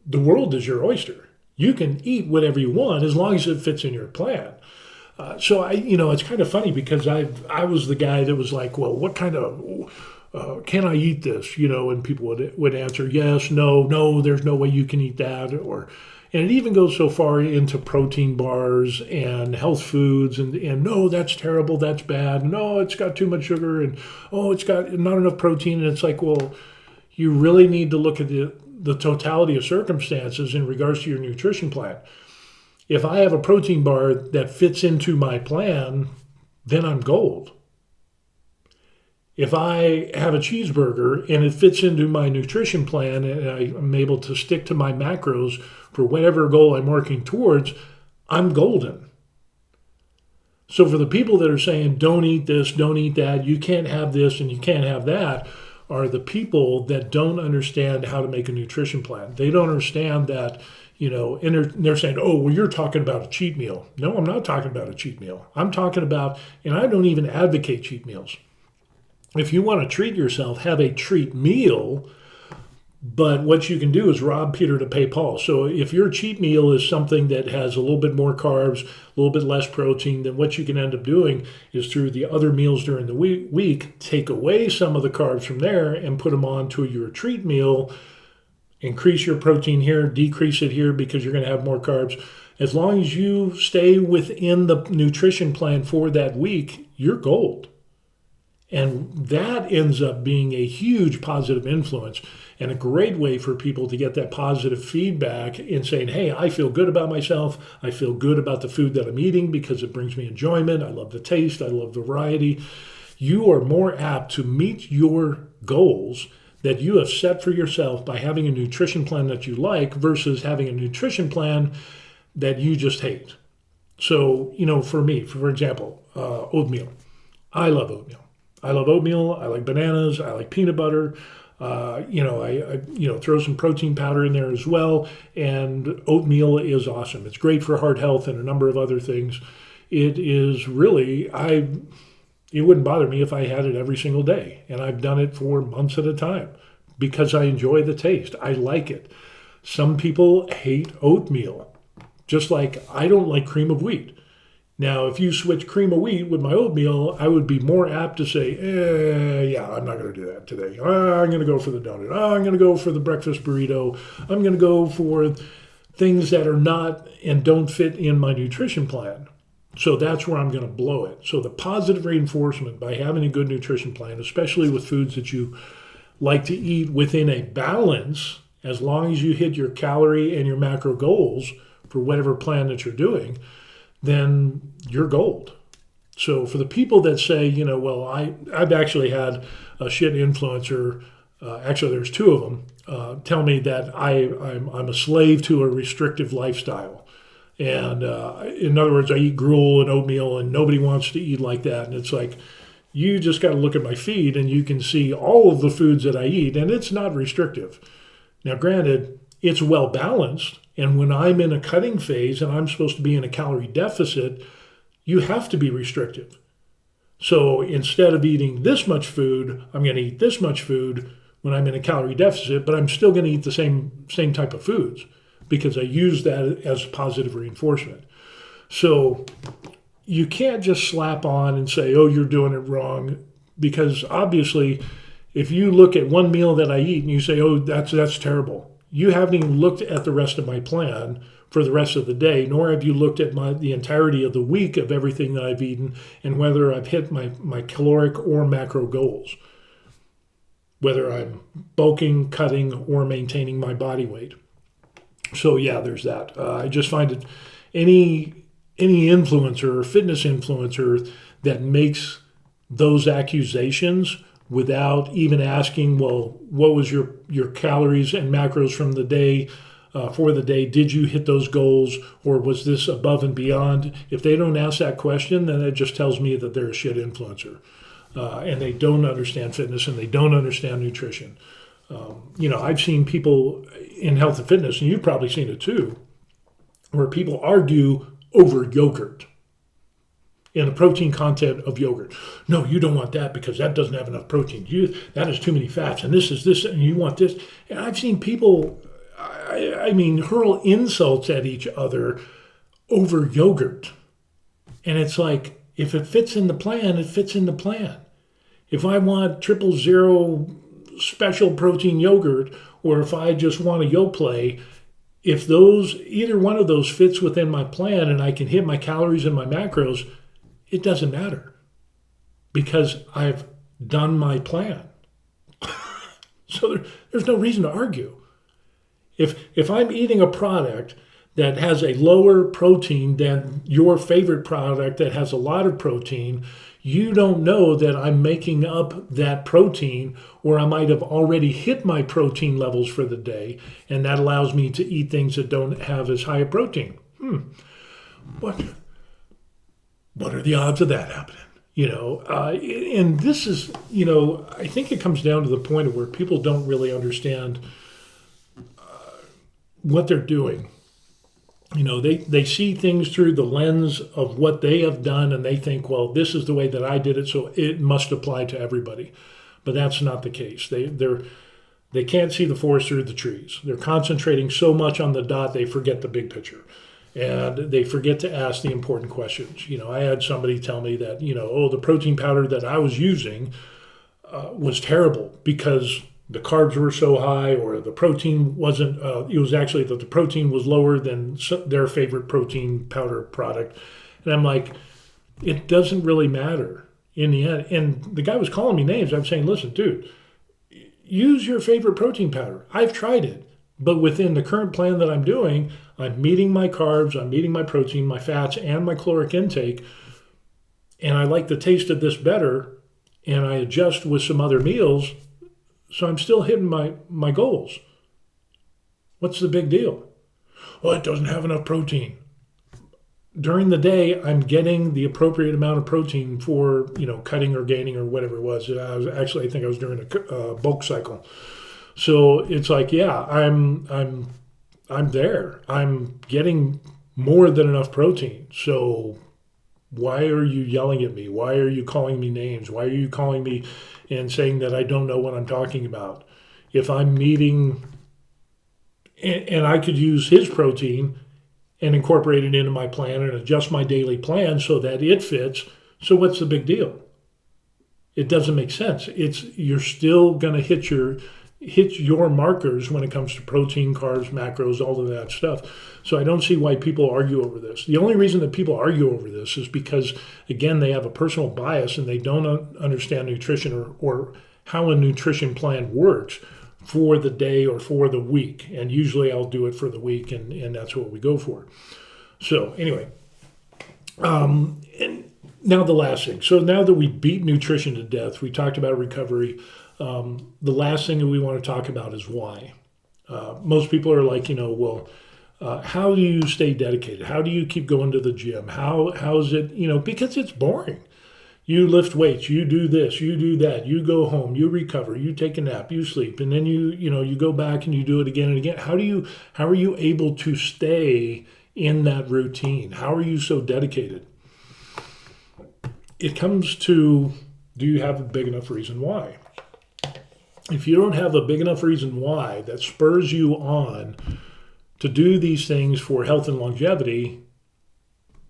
The world is your oyster. You can eat whatever you want as long as it fits in your plan. So it's kind of funny because I was the guy that was like, well, what kind of, can I eat this? And people would answer yes, no, there's no way you can eat that. And it even goes so far into protein bars and health foods and no, that's terrible, that's bad. No, it's got too much sugar, and it's got not enough protein. And it's like, well, you really need to look at the totality of circumstances in regards to your nutrition plan. If I have a protein bar that fits into my plan, then I'm gold. If I have a cheeseburger and it fits into my nutrition plan and I'm able to stick to my macros for whatever goal I'm working towards, I'm golden. So for the people that are saying, don't eat this, don't eat that, you can't have this and you can't have that, are the people that don't understand how to make a nutrition plan. They don't understand that, and they're saying, oh, well, you're talking about a cheat meal. No, I'm not talking about a cheat meal. I'm talking about, and I don't even advocate cheat meals. If you want to treat yourself, have a treat meal, but what you can do is rob Peter to pay Paul. So if your cheat meal is something that has a little bit more carbs, a little bit less protein, then what you can end up doing is through the other meals during the week, take away some of the carbs from there and put them onto your treat meal. Increase your protein here, decrease it here because you're going to have more carbs. As long as you stay within the nutrition plan for that week, you're gold. And that ends up being a huge positive influence and a great way for people to get that positive feedback in saying, hey, I feel good about myself. I feel good about the food that I'm eating because it brings me enjoyment. I love the taste. I love the variety. you are more apt to meet your goals that you have set for yourself by having a nutrition plan that you like versus having a nutrition plan that you just hate. So, for me, for example, oatmeal. I love oatmeal. I love oatmeal. I like bananas. I like peanut butter. I throw some protein powder in there as well. And oatmeal is awesome. It's great for heart health and a number of other things. It is really, it wouldn't bother me if I had it every single day. And I've done it for months at a time because I enjoy the taste. I like it. Some people hate oatmeal, just like I don't like cream of wheat. Now, if you switch cream of wheat with my oatmeal, I would be more apt to say, yeah, I'm not going to do that today. I'm going to go for the donut. I'm going to go for the breakfast burrito. I'm going to go for things that are not and don't fit in my nutrition plan. So that's where I'm going to blow it. So the positive reinforcement by having a good nutrition plan, especially with foods that you like to eat within a balance, as long as you hit your calorie and your macro goals for whatever plan that you're doing, then you're gold. So for the people that say, well, I've actually had a shit influencer, actually there's two of them, tell me that I'm a slave to a restrictive lifestyle. And in other words, I eat gruel and oatmeal and nobody wants to eat like that. And it's like, you just got to look at my feed and you can see all of the foods that I eat and it's not restrictive. Now, granted, it's well balanced. And when I'm in a cutting phase and I'm supposed to be in a calorie deficit, you have to be restrictive. So instead of eating this much food, I'm going to eat this much food when I'm in a calorie deficit, but I'm still going to eat the same type of foods because I use that as positive reinforcement. So you can't just slap on and say, oh, you're doing it wrong, because obviously if you look at one meal that I eat and you say, oh, that's terrible, you haven't even looked at the rest of my plan for the rest of the day, nor have you looked at the entirety of the week of everything that I've eaten and whether I've hit my caloric or macro goals, whether I'm bulking, cutting, or maintaining my body weight. So yeah, there's that. I just find it any influencer or fitness influencer that makes those accusations without even asking, well, what was your calories and macros from the day, for the day? Did you hit those goals, or was this above and beyond? If they don't ask that question, then it just tells me that they're a shit influencer. And they don't understand fitness and they don't understand nutrition. I've seen people in health and fitness, and you've probably seen it too, where people argue over yogurt and the protein content of yogurt. No, you don't want that because that doesn't have enough protein. That has too many fats, and this is this, and you want this. And I've seen people, hurl insults at each other over yogurt. And it's like, if it fits in the plan, it fits in the plan. If I want 000 special protein yogurt, or if I just want a Yoplait, if either one of those fits within my plan and I can hit my calories and my macros, it doesn't matter because I've done my plan. So there's no reason to argue. If I'm eating a product that has a lower protein than your favorite product that has a lot of protein, you don't know that I'm making up that protein, or I might have already hit my protein levels for the day, and that allows me to eat things that don't have as high a protein. What are the odds of that happening? And this is, I think it comes down to the point of where people don't really understand what they're doing. They see things through the lens of what they have done, and they think, well, this is the way that I did it, so it must apply to everybody. But that's not the case. They can't see the forest through the trees. They're concentrating so much on the dot, they forget the big picture. And they forget to ask the important questions. I had somebody tell me that, the protein powder that I was using was terrible because the carbs were so high, or the protein wasn't, it was actually that the protein was lower than their favorite protein powder product. And I'm like, it doesn't really matter in the end. And the guy was calling me names. I'm saying, listen, dude, use your favorite protein powder. I've tried it. But within the current plan that I'm doing, I'm meeting my carbs, I'm meeting my protein, my fats, and my caloric intake. And I like the taste of this better. and I adjust with some other meals, so I'm still hitting my goals. What's the big deal? Well, it doesn't have enough protein. During the day, I'm getting the appropriate amount of protein for, cutting or gaining or whatever it was. I think I was during a bulk cycle. So it's like, yeah, I'm there. I'm getting more than enough protein. So why are you yelling at me? Why are you calling me names? Why are you calling me and saying that I don't know what I'm talking about? If I'm meeting, and I could use his protein and incorporate it into my plan and adjust my daily plan so that it fits. So what's the big deal? It doesn't make sense. You're still going to hit your markers when it comes to protein, carbs, macros, all of that stuff. So I don't see why people argue over this. The only reason that people argue over this is because, again, they have a personal bias and they don't understand nutrition or how a nutrition plan works for the day or for the week. And usually I'll do it for the week, and that's what we go for. So anyway, and now the last thing. So now that we beat nutrition to death, we talked about recovery. The last thing that we want to talk about is why. Most people are like, how do you stay dedicated? How do you keep going to the gym? How is it, because it's boring. You lift weights, you do this, you do that, you go home, you recover, you take a nap, you sleep, and then you go back and you do it again and again. How are you able to stay in that routine? How are you so dedicated? It comes to, do you have a big enough reason why? If you don't have a big enough reason why that spurs you on to do these things for health and longevity,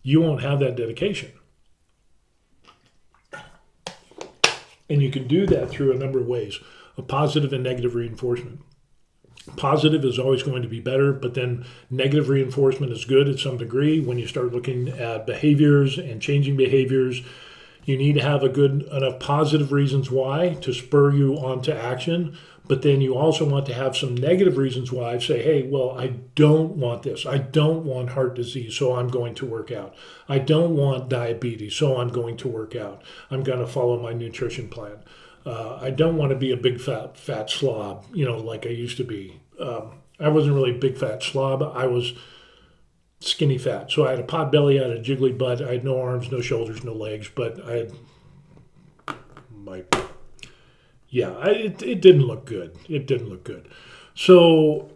you won't have that dedication. And you can do that through a number of ways, a positive and negative reinforcement. Positive is always going to be better, but then negative reinforcement is good at some degree. When you start looking at behaviors and changing behaviors, you need to have a good enough positive reasons why to spur you on to action. But then you also want to have some negative reasons why. Say, hey, well, I don't want this. I don't want heart disease, so I'm going to work out. I don't want diabetes, so I'm going to work out. I'm going to follow my nutrition plan. I don't want to be a big fat slob, like I used to be. I wasn't really a big fat slob. I was skinny fat. So I had a pot belly, I had a jiggly butt, I had no arms, no shoulders, no legs, but I had it didn't look good. It didn't look good. So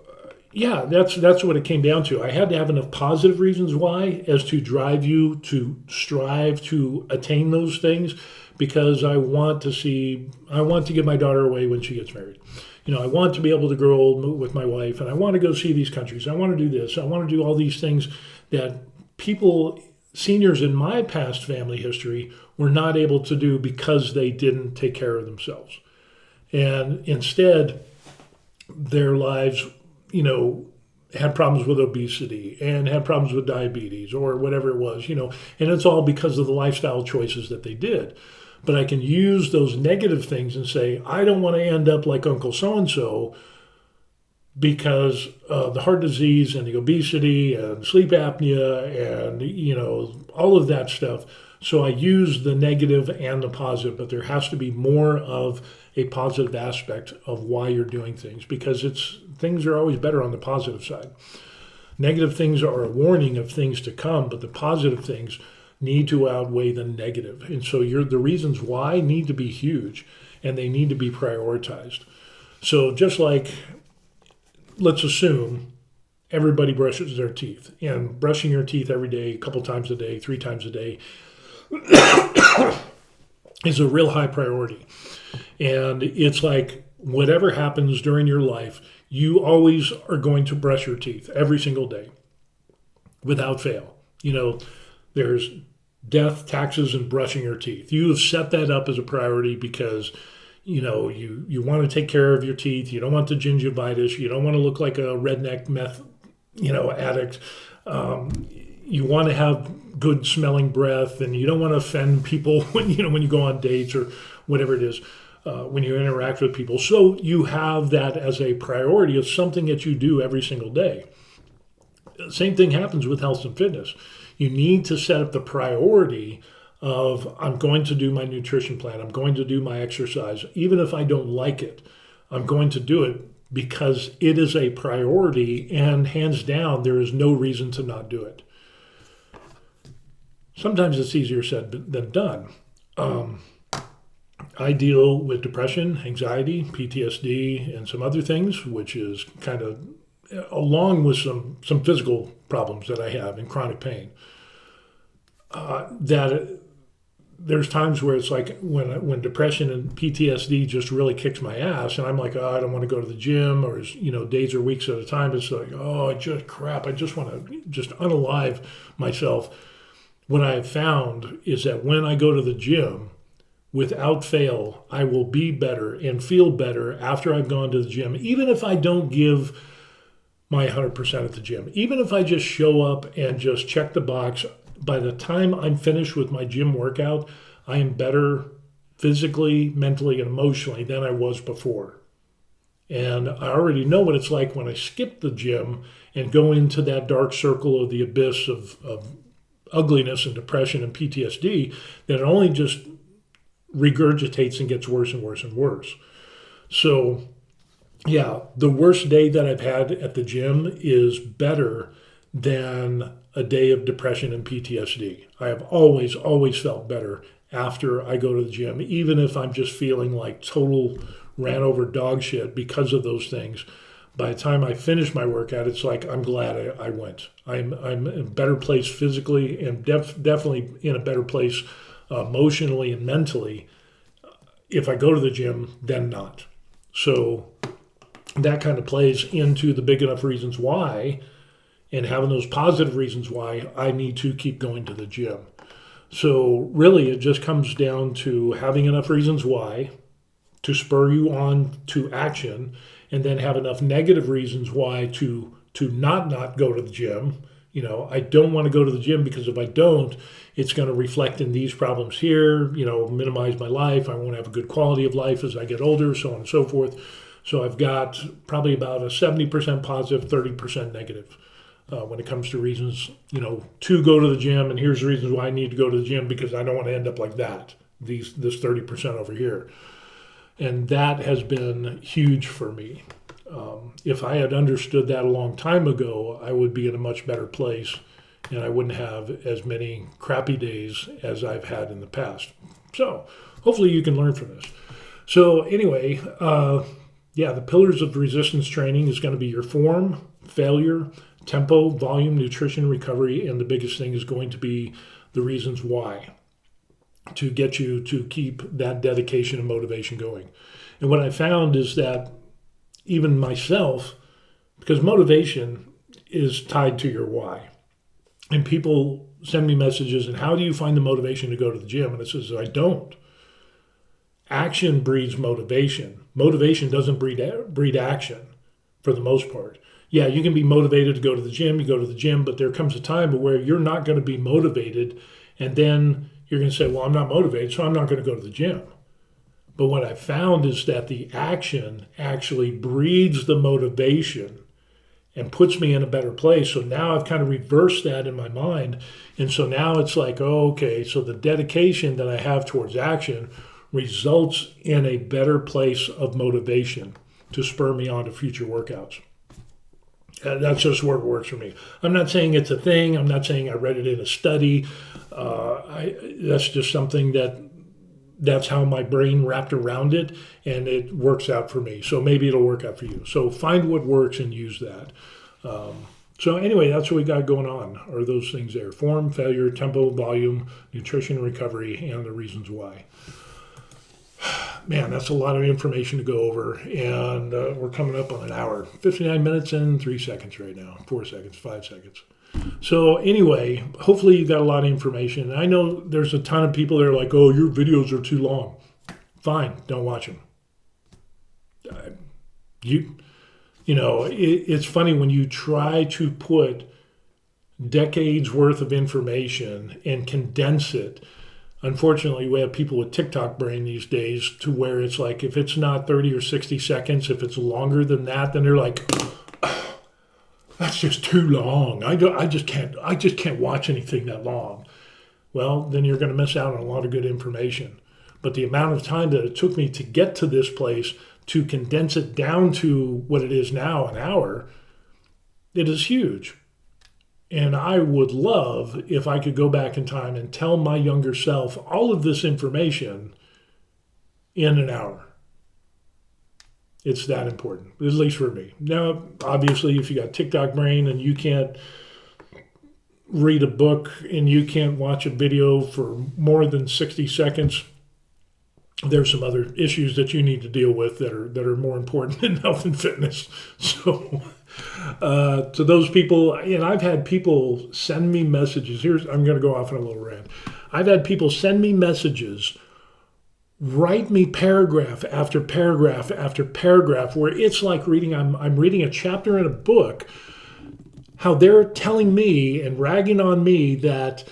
yeah, that's what it came down to. I had to have enough positive reasons why as to drive you to strive to attain those things, because I want to give my daughter away when she gets married. I want to be able to grow old with my wife, and I want to go see these countries. I want to do this. I want to do all these things that seniors in my past family history were not able to do because they didn't take care of themselves. And instead, their lives, had problems with obesity and had problems with diabetes or whatever it was, and it's all because of the lifestyle choices that they did. But I can use those negative things and say, I don't want to end up like Uncle So-and-so because of the heart disease and the obesity and sleep apnea and, all of that stuff. So I use the negative and the positive, but there has to be more of a positive aspect of why you're doing things, because things are always better on the positive side. Negative things are a warning of things to come, but the positive things need to outweigh the negative. And so the reasons why need to be huge, and they need to be prioritized. So just like, let's assume everybody brushes their teeth, and brushing your teeth every day, a couple times a day, 3 times a day is a real high priority. And it's like whatever happens during your life, you always are going to brush your teeth every single day without fail. There's death, taxes, and brushing your teeth. You have set that up as a priority because you want to take care of your teeth. You don't want the gingivitis. You don't want to look like a redneck meth addict. You want to have good smelling breath, and you don't want to offend people when you go on dates or whatever it is, when you interact with people. So you have that as a priority of something that you do every single day. Same thing happens with health and fitness. You need to set up the priority of I'm going to do my nutrition plan, I'm going to do my exercise, even if I don't like it, I'm going to do it because it is a priority, and hands down, there is no reason to not do it. Sometimes it's easier said than done. I deal with depression, anxiety, PTSD, and some other things, which is kind of along with some physical problems that I have and chronic pain. That there's times where it's like when depression and PTSD just really kicks my ass, and I'm like, oh, I don't want to go to the gym, or days or weeks at a time. It's like, oh, I just want to just unalive myself. What I have found is that when I go to the gym, without fail, I will be better and feel better after I've gone to the gym, even if I don't give my 100% at the gym. Even if I just show up and just check the box, by the time I'm finished with my gym workout, I am better physically, mentally, and emotionally than I was before. And I already know what it's like when I skip the gym and go into that dark circle of the abyss of ugliness and depression and PTSD, that it only just regurgitates and gets worse and worse and worse. So, yeah, the worst day that I've had at the gym is better than a day of depression and PTSD. I have always felt better after I go to the gym, even if I'm just feeling like total ran over dog shit because of those things. By the time I finish my workout, it's like I'm glad I went. I'm in a better place physically, and definitely in a better place emotionally and mentally if I go to the gym than not. So that kind of plays into the big enough reasons why, and having those positive reasons why I need to keep going to the gym. So really it just comes down to having enough reasons why to spur you on to action, and then have enough negative reasons why to not go to the gym. I don't want to go to the gym because if I don't, it's going to reflect in these problems here, minimize my life. I won't have a good quality of life as I get older, so on and so forth. So I've got probably about a 70% positive, 30% negative when it comes to reasons, to go to the gym. And here's the reasons why I need to go to the gym, because I don't want to end up like that, this 30% over here. And that has been huge for me. If I had understood that a long time ago, I would be in a much better place, and I wouldn't have as many crappy days as I've had in the past. So hopefully you can learn from this. So anyway, the pillars of resistance training is going to be your form, failure, tempo, volume, nutrition, recovery, and the biggest thing is going to be the reasons why, to get you to keep that dedication and motivation going. And what I found is that even myself, because motivation is tied to your why. And people send me messages, and how do you find the motivation to go to the gym? And it says, I don't. Action breeds motivation. Motivation doesn't breed action for the most part. Yeah, you can be motivated to go to the gym, you go to the gym, but there comes a time where you're not going to be motivated, and then you're going to say, well, I'm not motivated, so I'm not going to go to the gym. But what I found is that the action actually breeds the motivation and puts me in a better place. So now I've kind of reversed that in my mind. And so now it's like, oh, okay, so the dedication that I have towards action results in a better place of motivation to spur me on to future workouts. That's just where it works for me. I'm not saying it's a thing. I'm not saying I read it in a study. That's just something that's how my brain wrapped around it, and it works out for me. So maybe it'll work out for you. So find what works and use that. So anyway, that's what we got going on, are those things there. Form, failure, tempo, volume, nutrition, recovery, and the reasons why. Man, that's a lot of information to go over, and we're coming up on an hour. 59 minutes and 3 seconds right now, 4 seconds, 5 seconds. So anyway, hopefully you got a lot of information. I know there's a ton of people that are like, oh, your videos are too long. Fine, don't watch them. It's funny when you try to put decades worth of information and condense it. Unfortunately, we have people with TikTok brain these days to where it's like, if it's not 30 or 60 seconds, if it's longer than that, then they're like, oh, that's just too long. I just can't watch anything that long. well, then you're going to miss out on a lot of good information. But the amount of time that it took me to get to this place, to condense it down to what it is now, an hour, it is huge. And I would love if I could go back in time and tell my younger self all of this information in an hour. It's that important, at least for me. Now, obviously, if you got TikTok brain and you can't read a book and you can't watch a video for more than 60 seconds, there's some other issues that you need to deal with that are more important than health and fitness. So to those people, and I've had people send me messages. I'm going to go off on a little rant. I've had people send me messages, write me paragraph after paragraph after paragraph, where it's like I'm reading a chapter in a book, how they're telling me and ragging on me that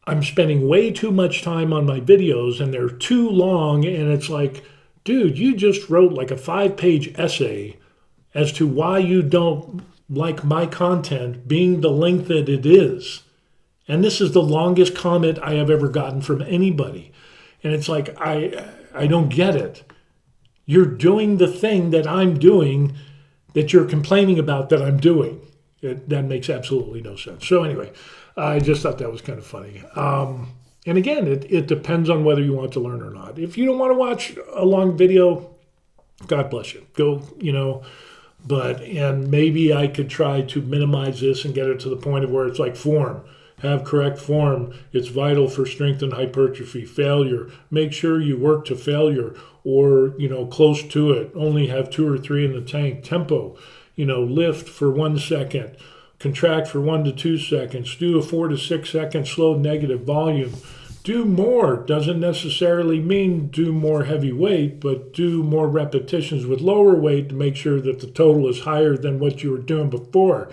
I'm spending way too much time on my videos and they're too long. And it's like, dude, you just wrote like a 5-page essay as to why you don't like my content being the length that it is. And this is the longest comment I have ever gotten from anybody. And it's like, I don't get it. You're doing the thing that I'm doing that you're complaining about that I'm doing. That makes absolutely no sense. So anyway, I just thought that was kind of funny. And again, it depends on whether you want to learn or not. If you don't want to watch a long video, God bless you. Go, and maybe I could try to minimize this and get it to the point of where it's like form. Have correct form. It's vital for strength and hypertrophy. Failure. Make sure you work to failure or, close to it. Only have 2 or 3 in the tank. Tempo. Lift for 1 second. Contract for 1 to 2 seconds. Do a 4 to 6 second slow negative volume. Do more doesn't necessarily mean do more heavy weight, but do more repetitions with lower weight to make sure that the total is higher than what you were doing before.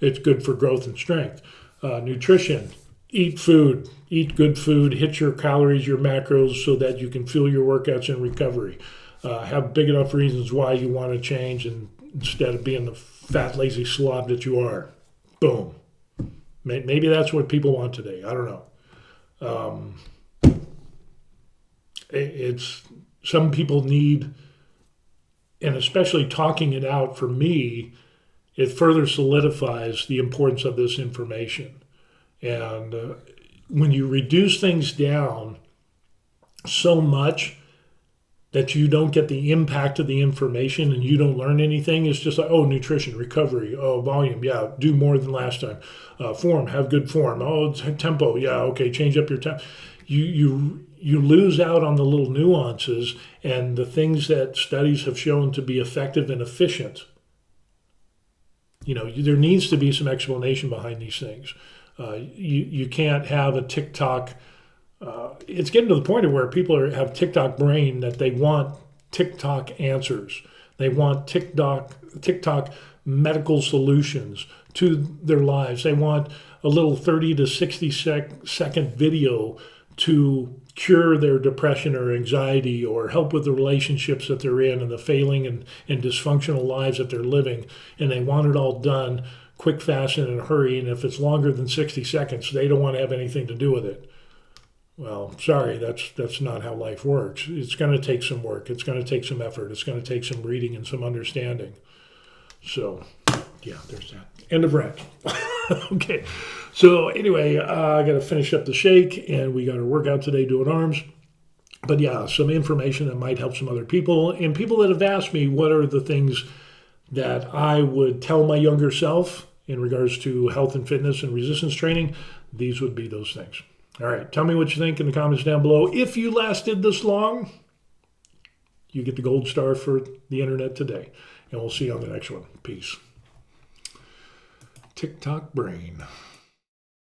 It's good for growth and strength. Nutrition. Eat food. Eat good food. Hit your calories, your macros, so that you can fuel your workouts and recovery. Have big enough reasons why you want to change and instead of being the fat, lazy slob that you are. Boom. Maybe that's what people want today. I don't know. It's some people need, and especially talking it out for me, it further solidifies the importance of this information. And when you reduce things down so much that you don't get the impact of the information and you don't learn anything, it's just like, nutrition, recovery, volume, yeah, do more than last time. Form, have good form. Tempo, yeah, okay, change up your tempo. You lose out on the little nuances and the things that studies have shown to be effective and efficient. There needs to be some explanation behind these things. You can't have a TikTok. It's getting to the point of where people have TikTok brain that they want TikTok answers. They want TikTok medical solutions to their lives. They want a little 30 to 60 second video to cure their depression or anxiety or help with the relationships that they're in and the failing and dysfunctional lives that they're living. And they want it all done quick, fast, and in a hurry. And if it's longer than 60 seconds, they don't want to have anything to do with it. Well, sorry, that's not how life works. It's going to take some work. It's going to take some effort. It's going to take some reading and some understanding. So, yeah, there's that. End of rant. Okay. So anyway, I got to finish up the shake, and we got our workout today doing arms. But yeah, some information that might help some other people. And people that have asked me what are the things that I would tell my younger self in regards to health and fitness and resistance training, these would be those things. All right, tell me what you think in the comments down below. If you lasted this long, you get the gold star for the internet today. And we'll see you on the next one. Peace. TikTok brain.